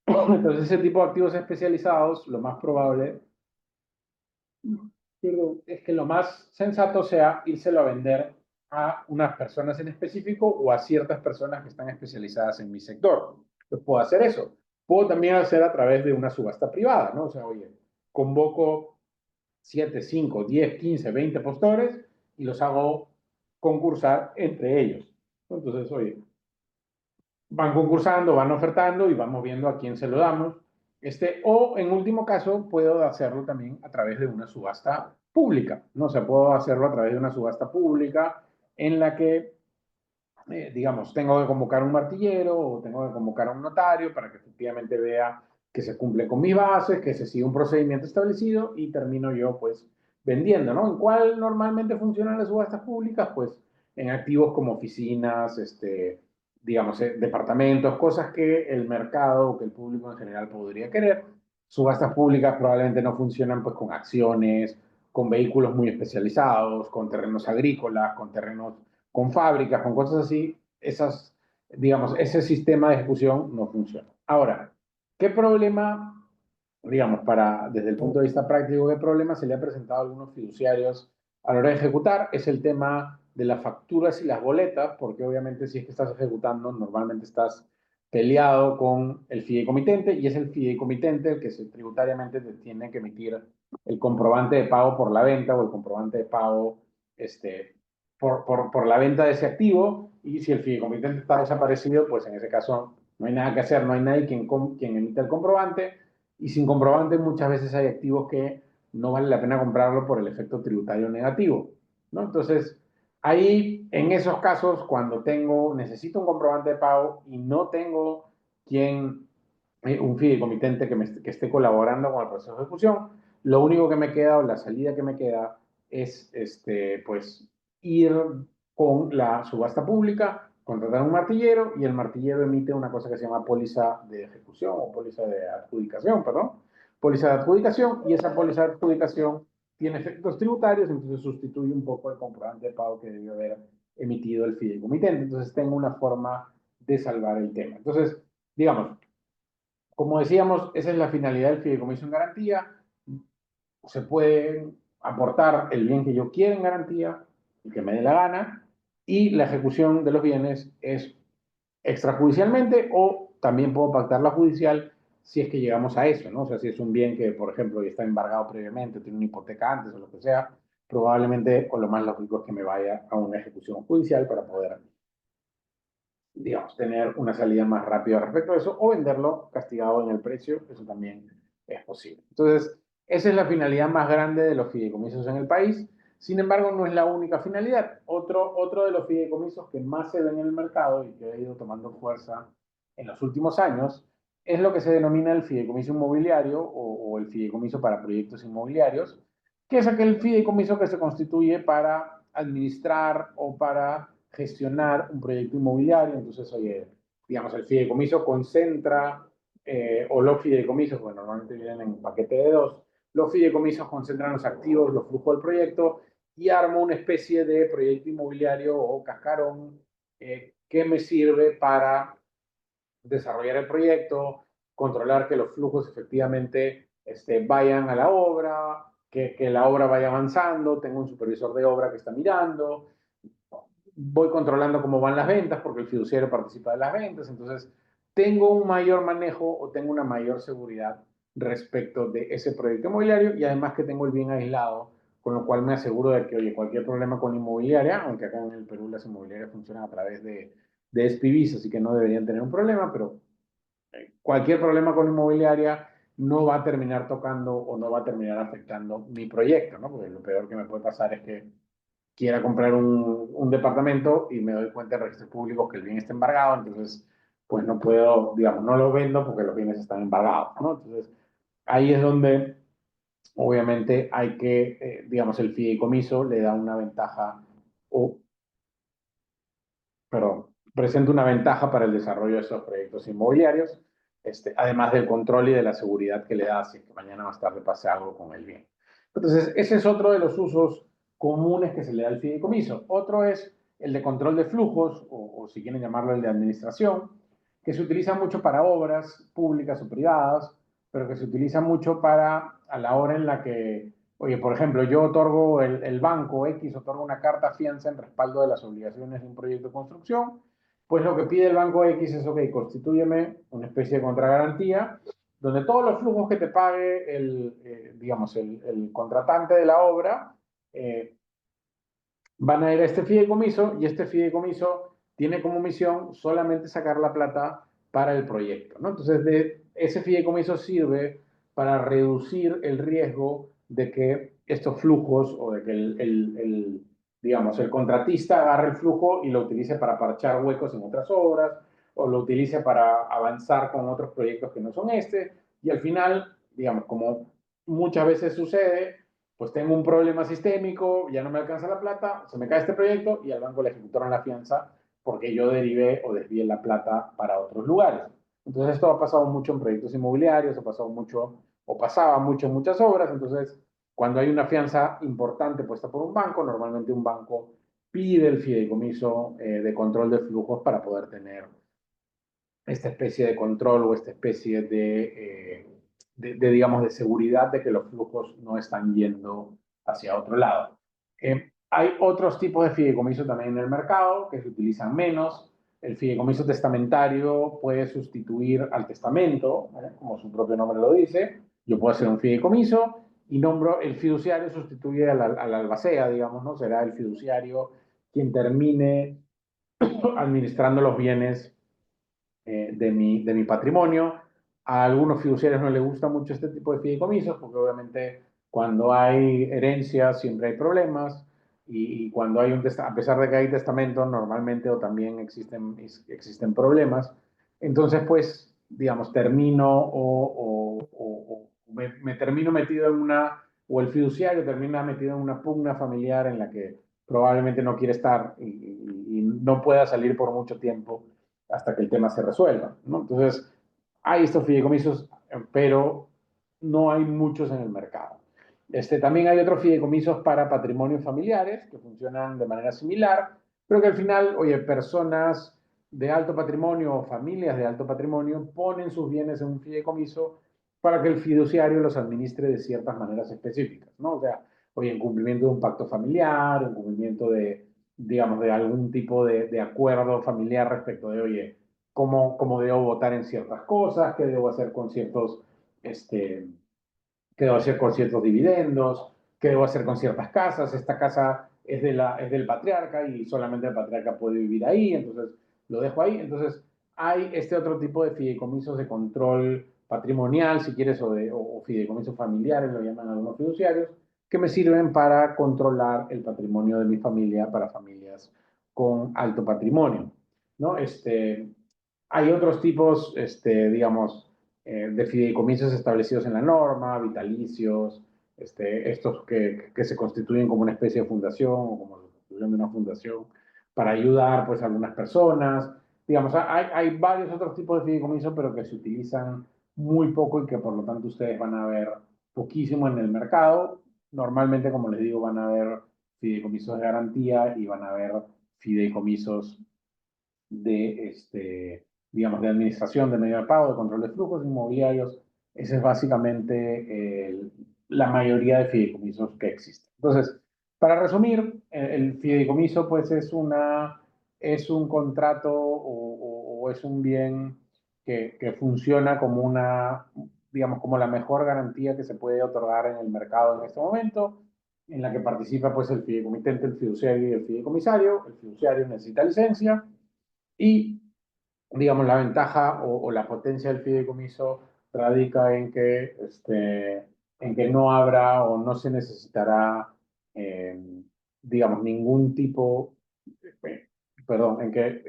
Entonces, ese tipo de activos especializados, lo más probable, perdón, es que lo más sensato sea írselo a vender a unas personas en específico o a ciertas personas que están especializadas en mi sector. Entonces, puedo hacer eso. Puedo también hacer a través de una subasta privada, ¿no? O sea, oye, convoco 7, 5, 10, 15, 20 postores y los hago concursar entre ellos. Entonces, oye, van concursando, van ofertando y vamos viendo a quién se lo damos. O en último caso, puedo hacerlo también a través de una subasta pública, ¿no? O sea, puedo hacerlo a través de una subasta pública en la que, digamos, tengo que convocar a un martillero o tengo que convocar a un notario para que efectivamente vea que se cumple con mis bases, que se sigue un procedimiento establecido y termino yo, pues, vendiendo, ¿no? ¿En cuál normalmente funcionan las subastas públicas? Pues en activos como oficinas, digamos, departamentos, cosas que el mercado o que el público en general podría querer. Subastas públicas probablemente no funcionan pues con acciones, con vehículos muy especializados, con terrenos agrícolas, con terrenos, con fábricas, con cosas así. Esas, digamos, ese sistema de ejecución no funciona. Ahora, ¿qué problema, digamos, desde el punto de vista práctico, qué problema se le ha presentado a algunos fiduciarios a la hora de ejecutar? Es el tema de las facturas y las boletas, porque obviamente si es que estás ejecutando, normalmente estás peleado con el fideicomitente y es el fideicomitente el que tributariamente te tiene que emitir el comprobante de pago por la venta o el comprobante de pago por la venta de ese activo, y si el fideicomitente está desaparecido, pues en ese caso no hay nada que hacer, no hay nadie quien emita el comprobante, y sin comprobante muchas veces hay activos que no vale la pena comprarlo por el efecto tributario negativo, ¿no? Entonces, ahí, en esos casos, cuando necesito un comprobante de pago y no tengo un fideicomitente que esté colaborando con el proceso de ejecución, lo único que me queda o la salida que me queda es, pues, ir con la subasta pública, contratar un martillero y el martillero emite una cosa que se llama póliza de ejecución o póliza de adjudicación, perdón, póliza de adjudicación, y esa póliza de adjudicación tiene efectos tributarios, entonces sustituye un poco el comprobante de pago que debió haber emitido el fideicomitente. Entonces tengo una forma de salvar el tema. Entonces, digamos, como decíamos, esa es la finalidad del fideicomiso en garantía. Se puede aportar el bien que yo quiera en garantía y que me dé la gana, y la ejecución de los bienes es extrajudicialmente, o también puedo pactar la judicial si es que llegamos a eso, ¿no? O sea, si es un bien que, por ejemplo, ya está embargado previamente, tiene una hipoteca antes o lo que sea, probablemente, o lo más lógico es que me vaya a una ejecución judicial para poder, digamos, tener una salida más rápida respecto a eso, o venderlo castigado en el precio, eso también es posible. Entonces, esa es la finalidad más grande de los fideicomisos en el país. Sin embargo, no es la única finalidad. Otro de los fideicomisos que más se ve en el mercado y que ha ido tomando fuerza en los últimos años es lo que se denomina el fideicomiso inmobiliario o el fideicomiso para proyectos inmobiliarios, que es aquel fideicomiso que se constituye para administrar o para gestionar un proyecto inmobiliario. Entonces, oye, digamos, el fideicomiso concentra, o los fideicomisos, bueno, normalmente vienen en paquete de dos, los fideicomisos concentran los activos, los flujos del proyecto, y armo una especie de proyecto inmobiliario o cascarón que me sirve para desarrollar el proyecto, controlar que los flujos efectivamente vayan a la obra, que la obra vaya avanzando, tengo un supervisor de obra que está mirando, voy controlando cómo van las ventas porque el fiduciario participa de las ventas, entonces tengo un mayor manejo o tengo una mayor seguridad respecto de ese proyecto inmobiliario, y además que tengo el bien aislado, con lo cual me aseguro de que, oye, cualquier problema con inmobiliaria, aunque acá en el Perú las inmobiliarias funcionan a través de SPVs, así que no deberían tener un problema, pero cualquier problema con inmobiliaria no va a terminar tocando o no va a terminar afectando mi proyecto, ¿no? Porque lo peor que me puede pasar es que quiera comprar un departamento y me doy cuenta en registros públicos que el bien está embargado, entonces pues no puedo, digamos, no lo vendo porque los bienes están embargados, ¿no? Entonces ahí es donde obviamente hay que, digamos, el fideicomiso le da una ventaja, o, perdón, presenta una ventaja para el desarrollo de esos proyectos inmobiliarios. además del control y de la seguridad que le da si es que mañana más tarde pase algo con el bien. Entonces, ese es otro de los usos comunes que se le da al fideicomiso. Otro es el de control de flujos, o si quieren llamarlo el de administración, que se utiliza mucho para obras públicas o privadas, pero que se utiliza mucho para a la hora en la que, oye, por ejemplo, yo otorgo, el banco X otorga una carta fianza en respaldo de las obligaciones de un proyecto de construcción, pues lo que pide el banco X es, ok, constitúyeme una especie de contragarantía donde todos los flujos que te pague digamos, el contratante de la obra eh, van a ir a este fideicomiso y este fideicomiso tiene como misión solamente sacar la plata para el proyecto, ¿no? Entonces, ese fideicomiso sirve para reducir el riesgo de que estos flujos o de que digamos, el contratista agarre el flujo y lo utilice para parchar huecos en otras obras o lo utilice para avanzar con otros proyectos que no son este y al final, digamos, como muchas veces sucede, pues tengo un problema sistémico, ya no me alcanza la plata, se me cae este proyecto y al banco le ejecutaron la fianza porque yo derivé o desvié la plata para otros lugares. Entonces esto ha pasado mucho en proyectos inmobiliarios, ha pasado mucho o pasaba mucho en muchas obras. Entonces, cuando hay una fianza importante puesta por un banco, normalmente un banco pide el fideicomiso de control de flujos para poder tener esta especie de control o esta especie digamos, de seguridad de que los flujos no están yendo hacia otro lado. Hay otros tipos de fideicomiso también en el mercado que se utilizan menos. El fideicomiso testamentario puede sustituir al testamento, como su propio nombre lo dice. Yo puedo hacer un fideicomiso y nombro el fiduciario, sustituye al albacea, digamos, ¿no? Será el fiduciario quien termine administrando los bienes de mi patrimonio. A algunos fiduciarios no les gusta mucho este tipo de fideicomisos porque obviamente cuando hay herencias siempre hay problemas y cuando hay a pesar de que hay testamento normalmente o también existen problemas. Entonces pues digamos termino me termino metido en una o el fiduciario termina metido en una pugna familiar en la que probablemente no quiere estar y no pueda salir por mucho tiempo hasta que el tema se resuelva, ¿no? Entonces, hay estos fideicomisos, pero no hay muchos en el mercado. También hay otros fideicomisos para patrimonios familiares que funcionan de manera similar, pero que al final, oye, personas de alto patrimonio o familias de alto patrimonio ponen sus bienes en un fideicomiso para que el fiduciario los administre de ciertas maneras específicas, ¿no? O sea, oye, en cumplimiento de un pacto familiar, en cumplimiento digamos, de algún tipo de acuerdo familiar respecto de, oye, cómo debo votar en ciertas cosas, qué debo hacer con este, qué debo hacer con ciertos dividendos, qué debo hacer con ciertas casas. Esta casa es del patriarca y solamente el patriarca puede vivir ahí, entonces lo dejo ahí. Entonces, hay este otro tipo de fideicomisos de control patrimonial, si quieres, o fideicomisos familiares, lo llaman algunos fiduciarios, que me sirven para controlar el patrimonio de mi familia para familias con alto patrimonio, ¿no? Hay otros tipos, digamos, de fideicomisos establecidos en la norma, vitalicios, estos que se constituyen como una especie de fundación o como la constitución de una fundación para ayudar pues, a algunas personas. Digamos, hay varios otros tipos de fideicomisos, pero que se utilizan muy poco y que por lo tanto ustedes van a ver poquísimo en el mercado. Normalmente, como les digo, van a ver fideicomisos de garantía y van a ver fideicomisos digamos, de administración de medio de pago, de control de flujos inmobiliarios. Esa es básicamente la mayoría de fideicomisos que existen. Entonces, para resumir, el fideicomiso pues es un contrato o es un bien que funciona como digamos, como la mejor garantía que se puede otorgar en el mercado en este momento, en la que participa pues el fideicomitente, el fiduciario y el fideicomisario. El fiduciario necesita licencia y, digamos, la ventaja o la potencia del fideicomiso radica en que no habrá o no se necesitará, digamos, ningún tipo, eh, perdón, en que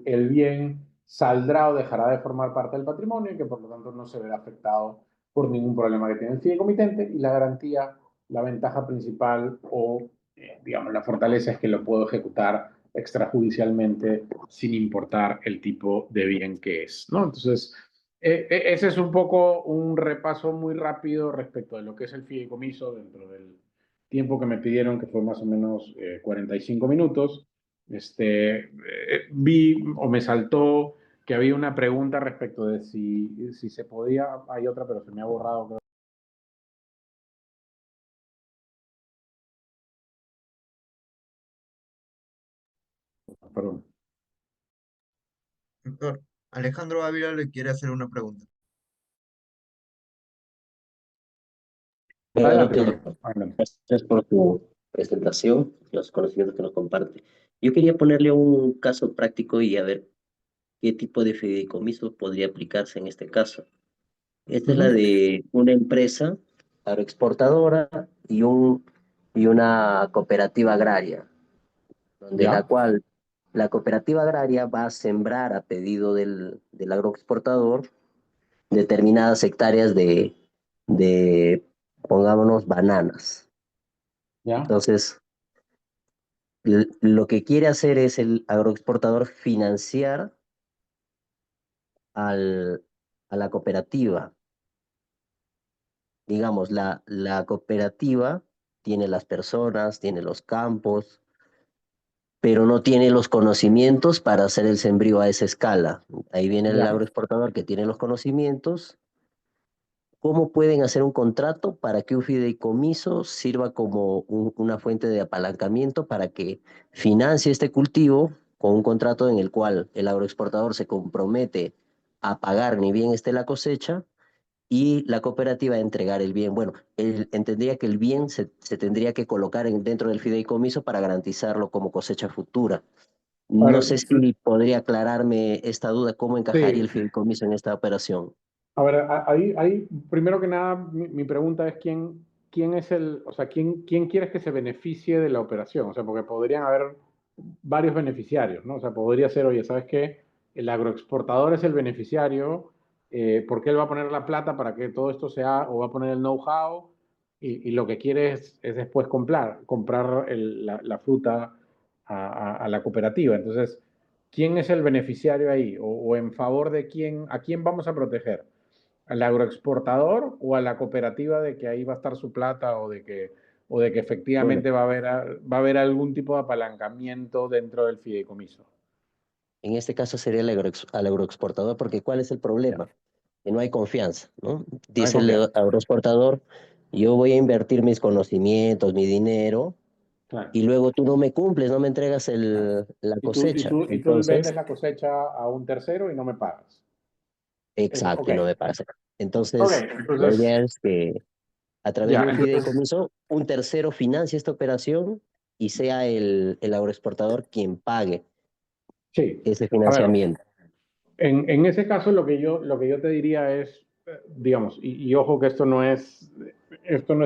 el bien saldrá o dejará de formar parte del patrimonio y que por lo tanto no se verá afectado por ningún problema que tiene el fideicomitente y la garantía, la ventaja principal o, digamos, la fortaleza es que lo puedo ejecutar extrajudicialmente sin importar el tipo de bien que es, ¿no? Entonces, ese es un poco un repaso muy rápido respecto de lo que es el fideicomiso dentro del tiempo que me pidieron, que fue más o menos 45 minutos. Vi o me saltó que había una pregunta respecto de si se podía, hay otra, pero se me ha borrado, creo. Perdón. Doctor, Alejandro Ávila le quiere hacer una pregunta. Hola, Adelante, doctor. doctor. Adelante. Gracias por tu presentación, los conocimientos que nos comparte. Yo quería ponerle un caso práctico y a ver qué tipo de fideicomiso podría aplicarse en este caso. Esta es la Ujú. de una empresa agroexportadora y una cooperativa agraria, donde la Ya, cual la cooperativa agraria va a sembrar a pedido del agroexportador determinadas hectáreas de, pongámonos, bananas. ya, Entonces, lo que quiere hacer es el agroexportador financiar al, a la cooperativa. Digamos, la cooperativa tiene las personas, tiene los campos, pero no tiene los conocimientos para hacer el sembrío a esa escala. Ahí viene el ya. agroexportador que tiene los conocimientos. ¿Cómo pueden hacer un contrato para que un fideicomiso sirva como una fuente de apalancamiento para que financie este cultivo con un contrato en el cual el agroexportador se compromete a pagar ni bien esté la cosecha y la cooperativa a entregar el bien? Bueno, él entendía que el bien se tendría que colocar dentro del fideicomiso para garantizarlo como cosecha futura. No Ahora, sé si podría aclararme esta duda, cómo encajaría sí, el fideicomiso en esta operación. a ver, ahí, primero que nada, mi pregunta es quién es o sea, quién quieres que se beneficie de la operación. O sea, porque podrían haber varios beneficiarios, ¿no? O sea, podría ser, oye, ¿sabes qué? El agroexportador es el beneficiario, porque él va a poner la plata para que todo esto sea, o va a poner el know-how, y lo que quiere es después comprar la fruta a la cooperativa. Entonces, ¿quién es el beneficiario ahí? O en favor de quién, a quién vamos a proteger? ¿Al agroexportador o a la cooperativa de que ahí va a estar su plata o de que Bueno, efectivamente va a haber algún tipo de apalancamiento dentro del fideicomiso? en este caso sería al agroexportador, porque ¿cuál es el Ya, problema? Que no hay confianza, ¿no? no hay Dice el confianza. agroexportador, yo voy a invertir mis conocimientos, mi dinero, Claro, y luego tú no me cumples, no me entregas claro. la Y cosecha. tú vendes Entonces, la cosecha a un tercero y no me pagas. Ok, exacto, y no me pasa. ok, Entonces, la entonces, idea es que a través de ya, un entonces, fideicomiso, un tercero financie esta operación y sea el agroexportador quien pague sí. ese A ver, financiamiento. en ese caso lo que yo te diría es, digamos, y ojo que esto no es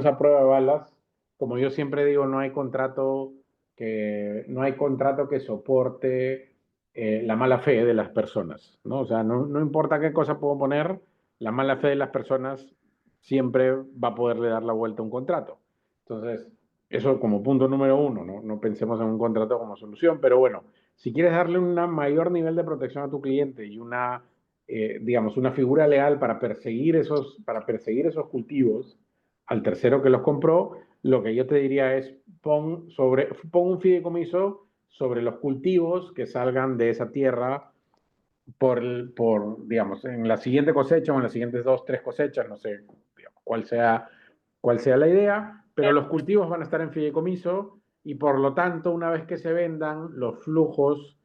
a prueba de balas. Como yo siempre digo, no hay contrato que soporte la mala fe de las personas, ¿no? O sea, no importa qué cosa puedo poner, la mala fe de las personas siempre va a poderle dar la vuelta a un contrato. Entonces, eso como punto número uno, ¿no? No pensemos en un contrato como solución, pero bueno, si quieres darle un mayor nivel de protección a tu cliente y digamos, una figura legal para perseguir esos cultivos al tercero que los compró, lo que yo te diría es pon un fideicomiso sobre los cultivos que salgan de esa tierra digamos, en la siguiente cosecha o en las siguientes dos, tres cosechas, no sé, digamos, cuál sea la idea, pero los cultivos van a estar en fideicomiso y por lo tanto, una vez que se vendan, los flujos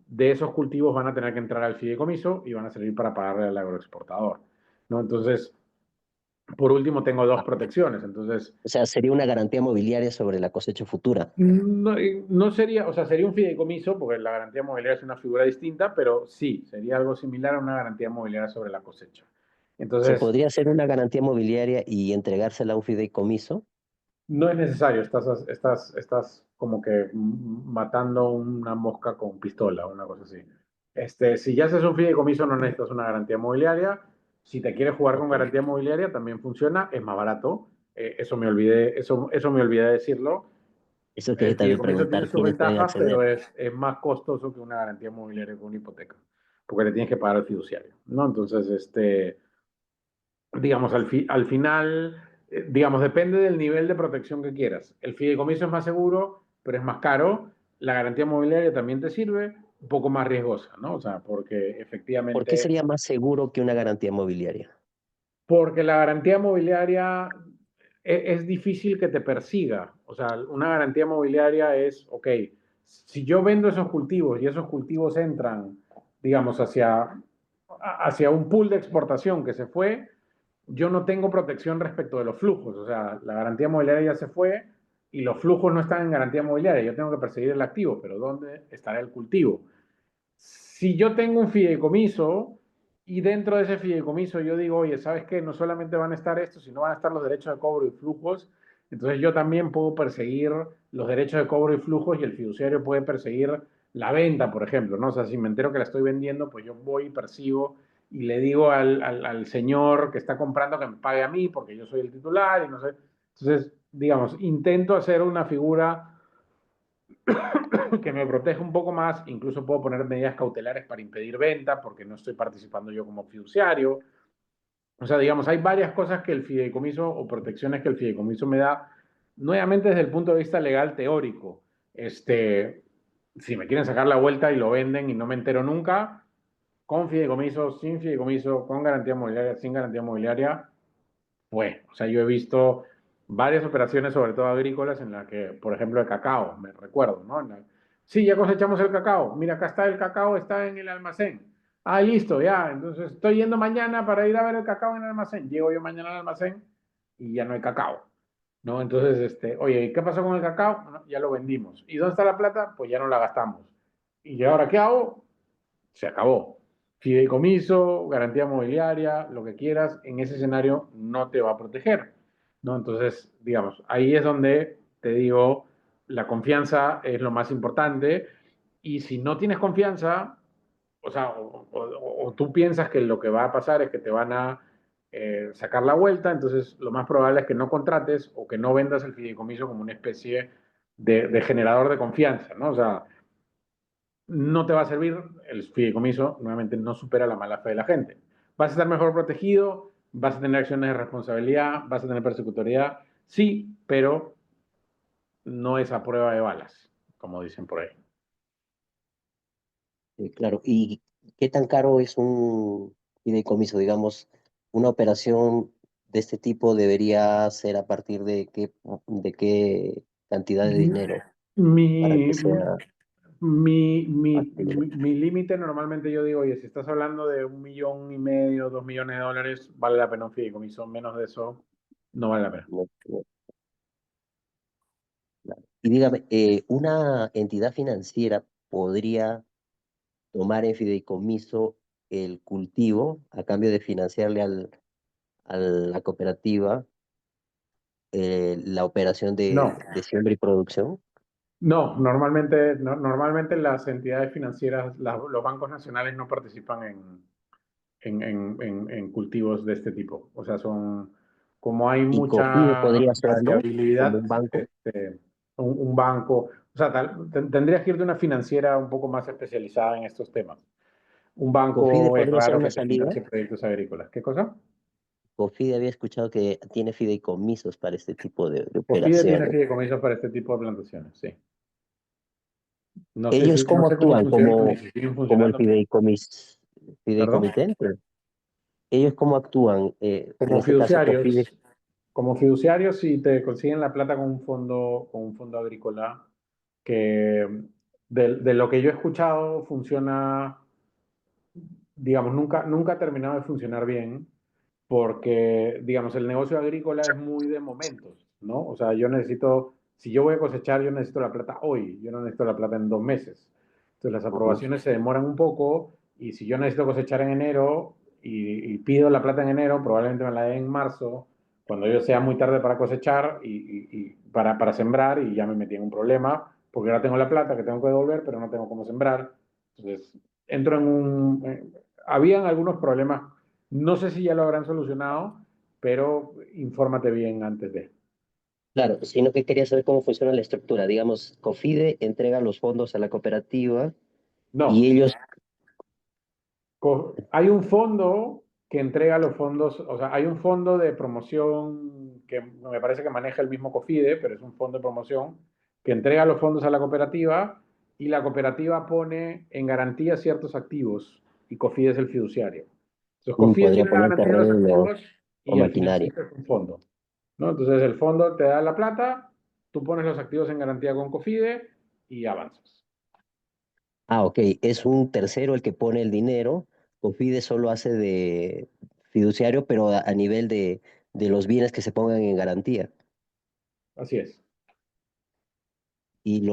de esos cultivos van a tener que entrar al fideicomiso y van a servir para pagarle al agroexportador, ¿no? Entonces, por último, tengo dos protecciones. Entonces, O sea, sería una garantía mobiliaria sobre la cosecha futura. no sería, o sea, sería un fideicomiso, porque la garantía mobiliaria es una figura distinta, pero sí, sería algo similar a una garantía mobiliaria sobre la cosecha. ¿Se Entonces, podría hacer una garantía mobiliaria y entregársela a un fideicomiso? no es necesario, estás como que matando una mosca con pistola, una cosa así. Si ya haces un fideicomiso, no necesitas una garantía mobiliaria. Si te quieres jugar con Ok. garantía mobiliaria, también funciona, es más barato. Eso me olvidé decirlo. Eso El quería también fideicomiso tiene preguntar sus quiénes pueden ventajas, pero acceder. es más costoso que una garantía inmobiliaria con una hipoteca, porque le tienes que pagar al fiduciario, ¿no? Entonces, digamos, al final, digamos, depende del nivel de protección que quieras. El fideicomiso es más seguro, pero es más caro. La garantía inmobiliaria también te sirve, un poco más riesgosa, ¿no? O sea, porque ¿Por qué efectivamente, sería más seguro que una garantía mobiliaria? porque la garantía mobiliaria es difícil que te persiga. O sea, una garantía mobiliaria es, ok, si yo vendo esos cultivos y esos cultivos entran, digamos, hacia un pool de exportación que se fue, yo no tengo protección respecto de los flujos. O sea, la garantía mobiliaria ya se fue y los flujos no están en garantía mobiliaria. Yo tengo que perseguir el activo, pero ¿dónde estará el cultivo? Si yo tengo un fideicomiso y dentro de ese fideicomiso yo digo, oye, ¿sabes qué? No solamente van a estar estos, sino van a estar los derechos de cobro y flujos. Entonces yo también puedo perseguir los derechos de cobro y flujos y el fiduciario puede perseguir la venta, por ejemplo, ¿no? O sea, si me entero que la estoy vendiendo, pues yo voy y persigo y le digo al señor que está comprando que me pague a mí porque yo soy el titular y no sé. Entonces, digamos, intento hacer una figura que me proteja un poco más, incluso puedo poner medidas cautelares para impedir venta porque no estoy participando yo como fiduciario. O sea, digamos, hay varias cosas que el fideicomiso o protecciones que el fideicomiso me da, nuevamente desde el punto de vista legal teórico. Si me quieren sacar la vuelta y lo venden y no me entero nunca, con fideicomiso, sin fideicomiso, con garantía mobiliaria, sin garantía mobiliaria, pues, o sea, yo he visto varias operaciones, sobre todo agrícolas, en las que, por ejemplo, el cacao, me recuerdo, ¿no? Sí, ya cosechamos el cacao. Mira, acá está el cacao, está en el almacén. Ah, listo, ya. Entonces estoy yendo mañana para ir a ver el cacao en el almacén. Llego yo mañana al almacén y ya no hay cacao, ¿no? Entonces, oye, ¿qué pasó con el cacao? No, ya lo vendimos. ¿Y dónde está la plata? Pues ya no la gastamos. ¿Y ahora qué hago? Se acabó. Fideicomiso, garantía mobiliaria, lo que quieras, en ese escenario no te va a proteger, ¿no? Entonces, digamos, ahí es donde te digo, la confianza es lo más importante y si no tienes confianza, o sea, o tú piensas que lo que va a pasar es que te van a sacar la vuelta, entonces lo más probable es que no contrates o que no vendas el fideicomiso como una especie de generador de confianza, ¿no? O sea, no te va a servir, el fideicomiso nuevamente no supera la mala fe de la gente. Vas a estar mejor protegido, vas a tener acciones de responsabilidad, vas a tener persecutoriedad, sí, pero no es a prueba de balas, como dicen por ahí. Claro, ¿y qué tan caro es un fideicomiso? Digamos, una operación de este tipo debería ser a partir de qué cantidad de dinero para que Mi, sea factible. mi límite normalmente yo digo, oye, si estás hablando de 1,5 millones, 2 millones de dólares, vale la pena un fideicomiso, menos de eso no vale la pena. Claro. Y dígame, ¿una entidad financiera podría tomar en fideicomiso el cultivo a cambio de financiarle a la cooperativa la operación No, de siembra y producción? no, normalmente las entidades financieras, los bancos nacionales no participan en cultivos de este tipo. O sea, como hay ¿Y COFIDE mucha podría hacerlo como variabilidad, un banco? un banco, o sea, tendrías que irte a una financiera un poco más especializada en estos temas. Un COFIDE banco es podría ser raro una que te salida. financie proyectos agrícolas. ¿Qué cosa? COFIDE había escuchado que tiene fideicomisos para este tipo de Cofide tiene operaciones. fideicomisos para este tipo de plantaciones, sí. ¿Ellos No cómo sé cómo actúan funcionan ni si siguen como el funcionando, pero, perdón. fideicomitente? ¿Ellos cómo actúan? En Como este caso, COFIDE. fiduciarios, como fiduciarios, si te consiguen la plata con un fondo agrícola, que de lo que yo he escuchado funciona, digamos, nunca ha terminado de funcionar bien, porque, digamos, el negocio agrícola es muy de momentos, ¿no? O sea, si yo voy a cosechar, yo necesito la plata hoy, yo no necesito la plata en 2 meses. Entonces las Ujú. aprobaciones se demoran un poco y si yo necesito cosechar en enero y pido la plata en enero, probablemente me la den en marzo, cuando yo sea muy tarde para cosechar y para sembrar y ya me metí en un problema, porque ahora tengo la plata que tengo que devolver, pero no tengo cómo sembrar. Entonces, entro en habían algunos problemas, no sé si ya lo habrán solucionado, pero infórmate bien antes de. Claro, sino que quería saber cómo funciona la estructura. Digamos, COFIDE entrega los fondos a la cooperativa y No, ellos, hay un fondo que entrega los fondos, o sea, hay un fondo de promoción que me parece que maneja el mismo COFIDE, pero es un fondo de promoción que entrega los fondos a la cooperativa y la cooperativa pone en garantía ciertos activos y COFIDE es el fiduciario. Entonces, COFIDE podría tiene la poner garantía de los terreno activos o y el maquinaria. financista es un fondo, ¿no? Entonces, el fondo te da la plata, tú pones los activos en garantía con COFIDE y avanzas. Ah, ok, es un tercero el que pone el dinero. COFIDE solo hace de fiduciario, pero a nivel de los bienes que se pongan en garantía. Así es. Y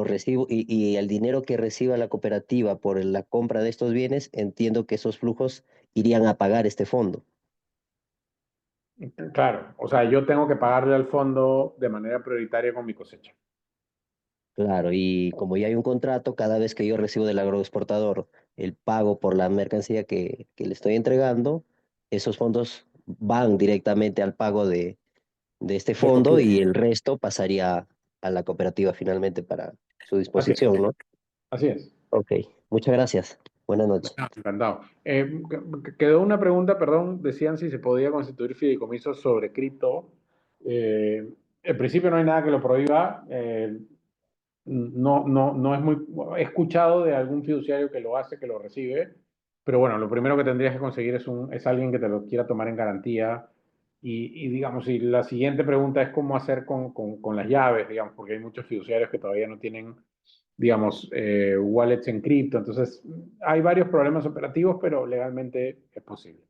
y el dinero que reciba la cooperativa por la compra de estos bienes, entiendo que esos flujos irían a pagar este fondo. Claro, o sea, yo tengo que pagarle al fondo de manera prioritaria con mi cosecha. Claro, y como ya hay un contrato, cada vez que yo recibo del agroexportador el pago por la mercancía que le estoy entregando, esos fondos van directamente al pago de este De fondo COFIDE. y el resto pasaría a la cooperativa finalmente para su Así es, disposición, ¿no? así es. Ok, muchas gracias. Buenas noches. Encantado. Quedó una pregunta, perdón, decían si se podía constituir fideicomisos sobre cripto. En principio no hay nada que lo prohíba. No es muy... He escuchado de algún fiduciario que lo hace, que lo recibe, pero bueno, lo primero que tendrías que conseguir es alguien que te lo quiera tomar en garantía. Y digamos, y la siguiente pregunta es cómo hacer con las llaves, digamos, porque hay muchos fiduciarios que todavía no tienen, digamos, wallets en cripto. Entonces, hay varios problemas operativos, pero legalmente es posible.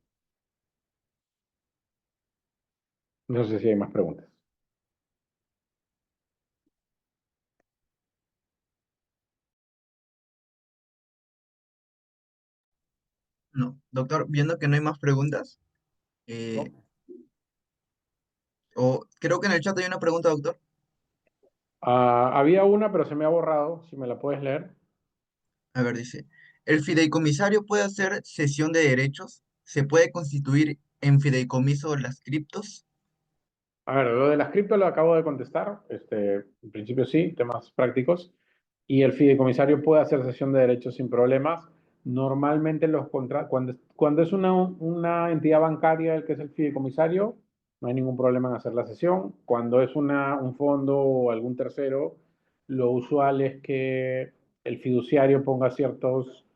No sé si hay más preguntas. No, doctor, viendo que no hay más preguntas, eh, ¿No? o creo que en el chat hay una pregunta, doctor. Había una, pero se me ha borrado, si me la puedes leer. A ver, dice, ¿el fideicomisario puede hacer cesión de derechos? ¿Se puede constituir en fideicomiso las criptos? A ver, lo de las cripto lo acabo de contestar. En principio sí, temas prácticos. Y el fideicomisario puede hacer cesión de derechos sin problemas. Normalmente cuando es una entidad bancaria el que es el fideicomisario, no hay ningún problema en hacer la cesión. Cuando es un fondo o algún tercero, lo usual es que el fiduciario ponga ciertos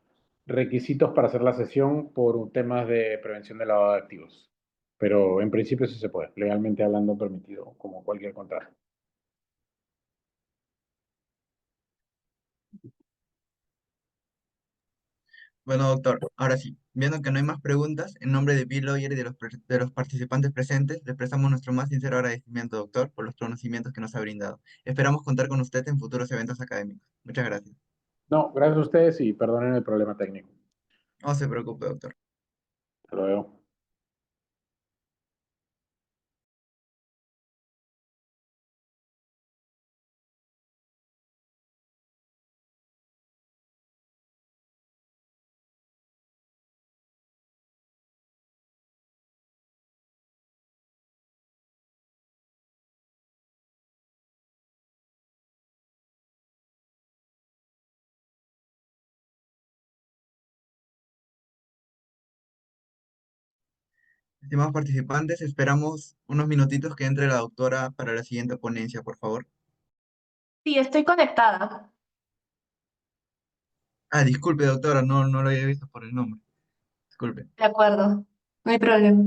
requisitos para hacer la cesión por temas de prevención de lavado de activos. Pero en principio sí se puede, legalmente hablando permitido, como cualquier contrato. Bueno, doctor, ahora sí, viendo que no hay más preguntas, en nombre de Bill Lawyer y de los participantes presentes, le prestamos nuestro más sincero agradecimiento, doctor, por los conocimientos que nos ha brindado. Esperamos contar con usted en futuros eventos académicos. Muchas gracias. No, gracias a ustedes y perdonen el problema técnico. No se preocupe, doctor. Hasta luego. Estimados participantes, esperamos unos minutitos que entre la doctora para la siguiente ponencia, por favor. Sí, estoy conectada. Ah, disculpe, doctora, no lo había visto por el nombre. Disculpe. De acuerdo, no hay problema.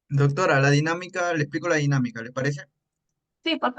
Doctora, la dinámica, le explico la dinámica, ¿le parece? Sí, por favor.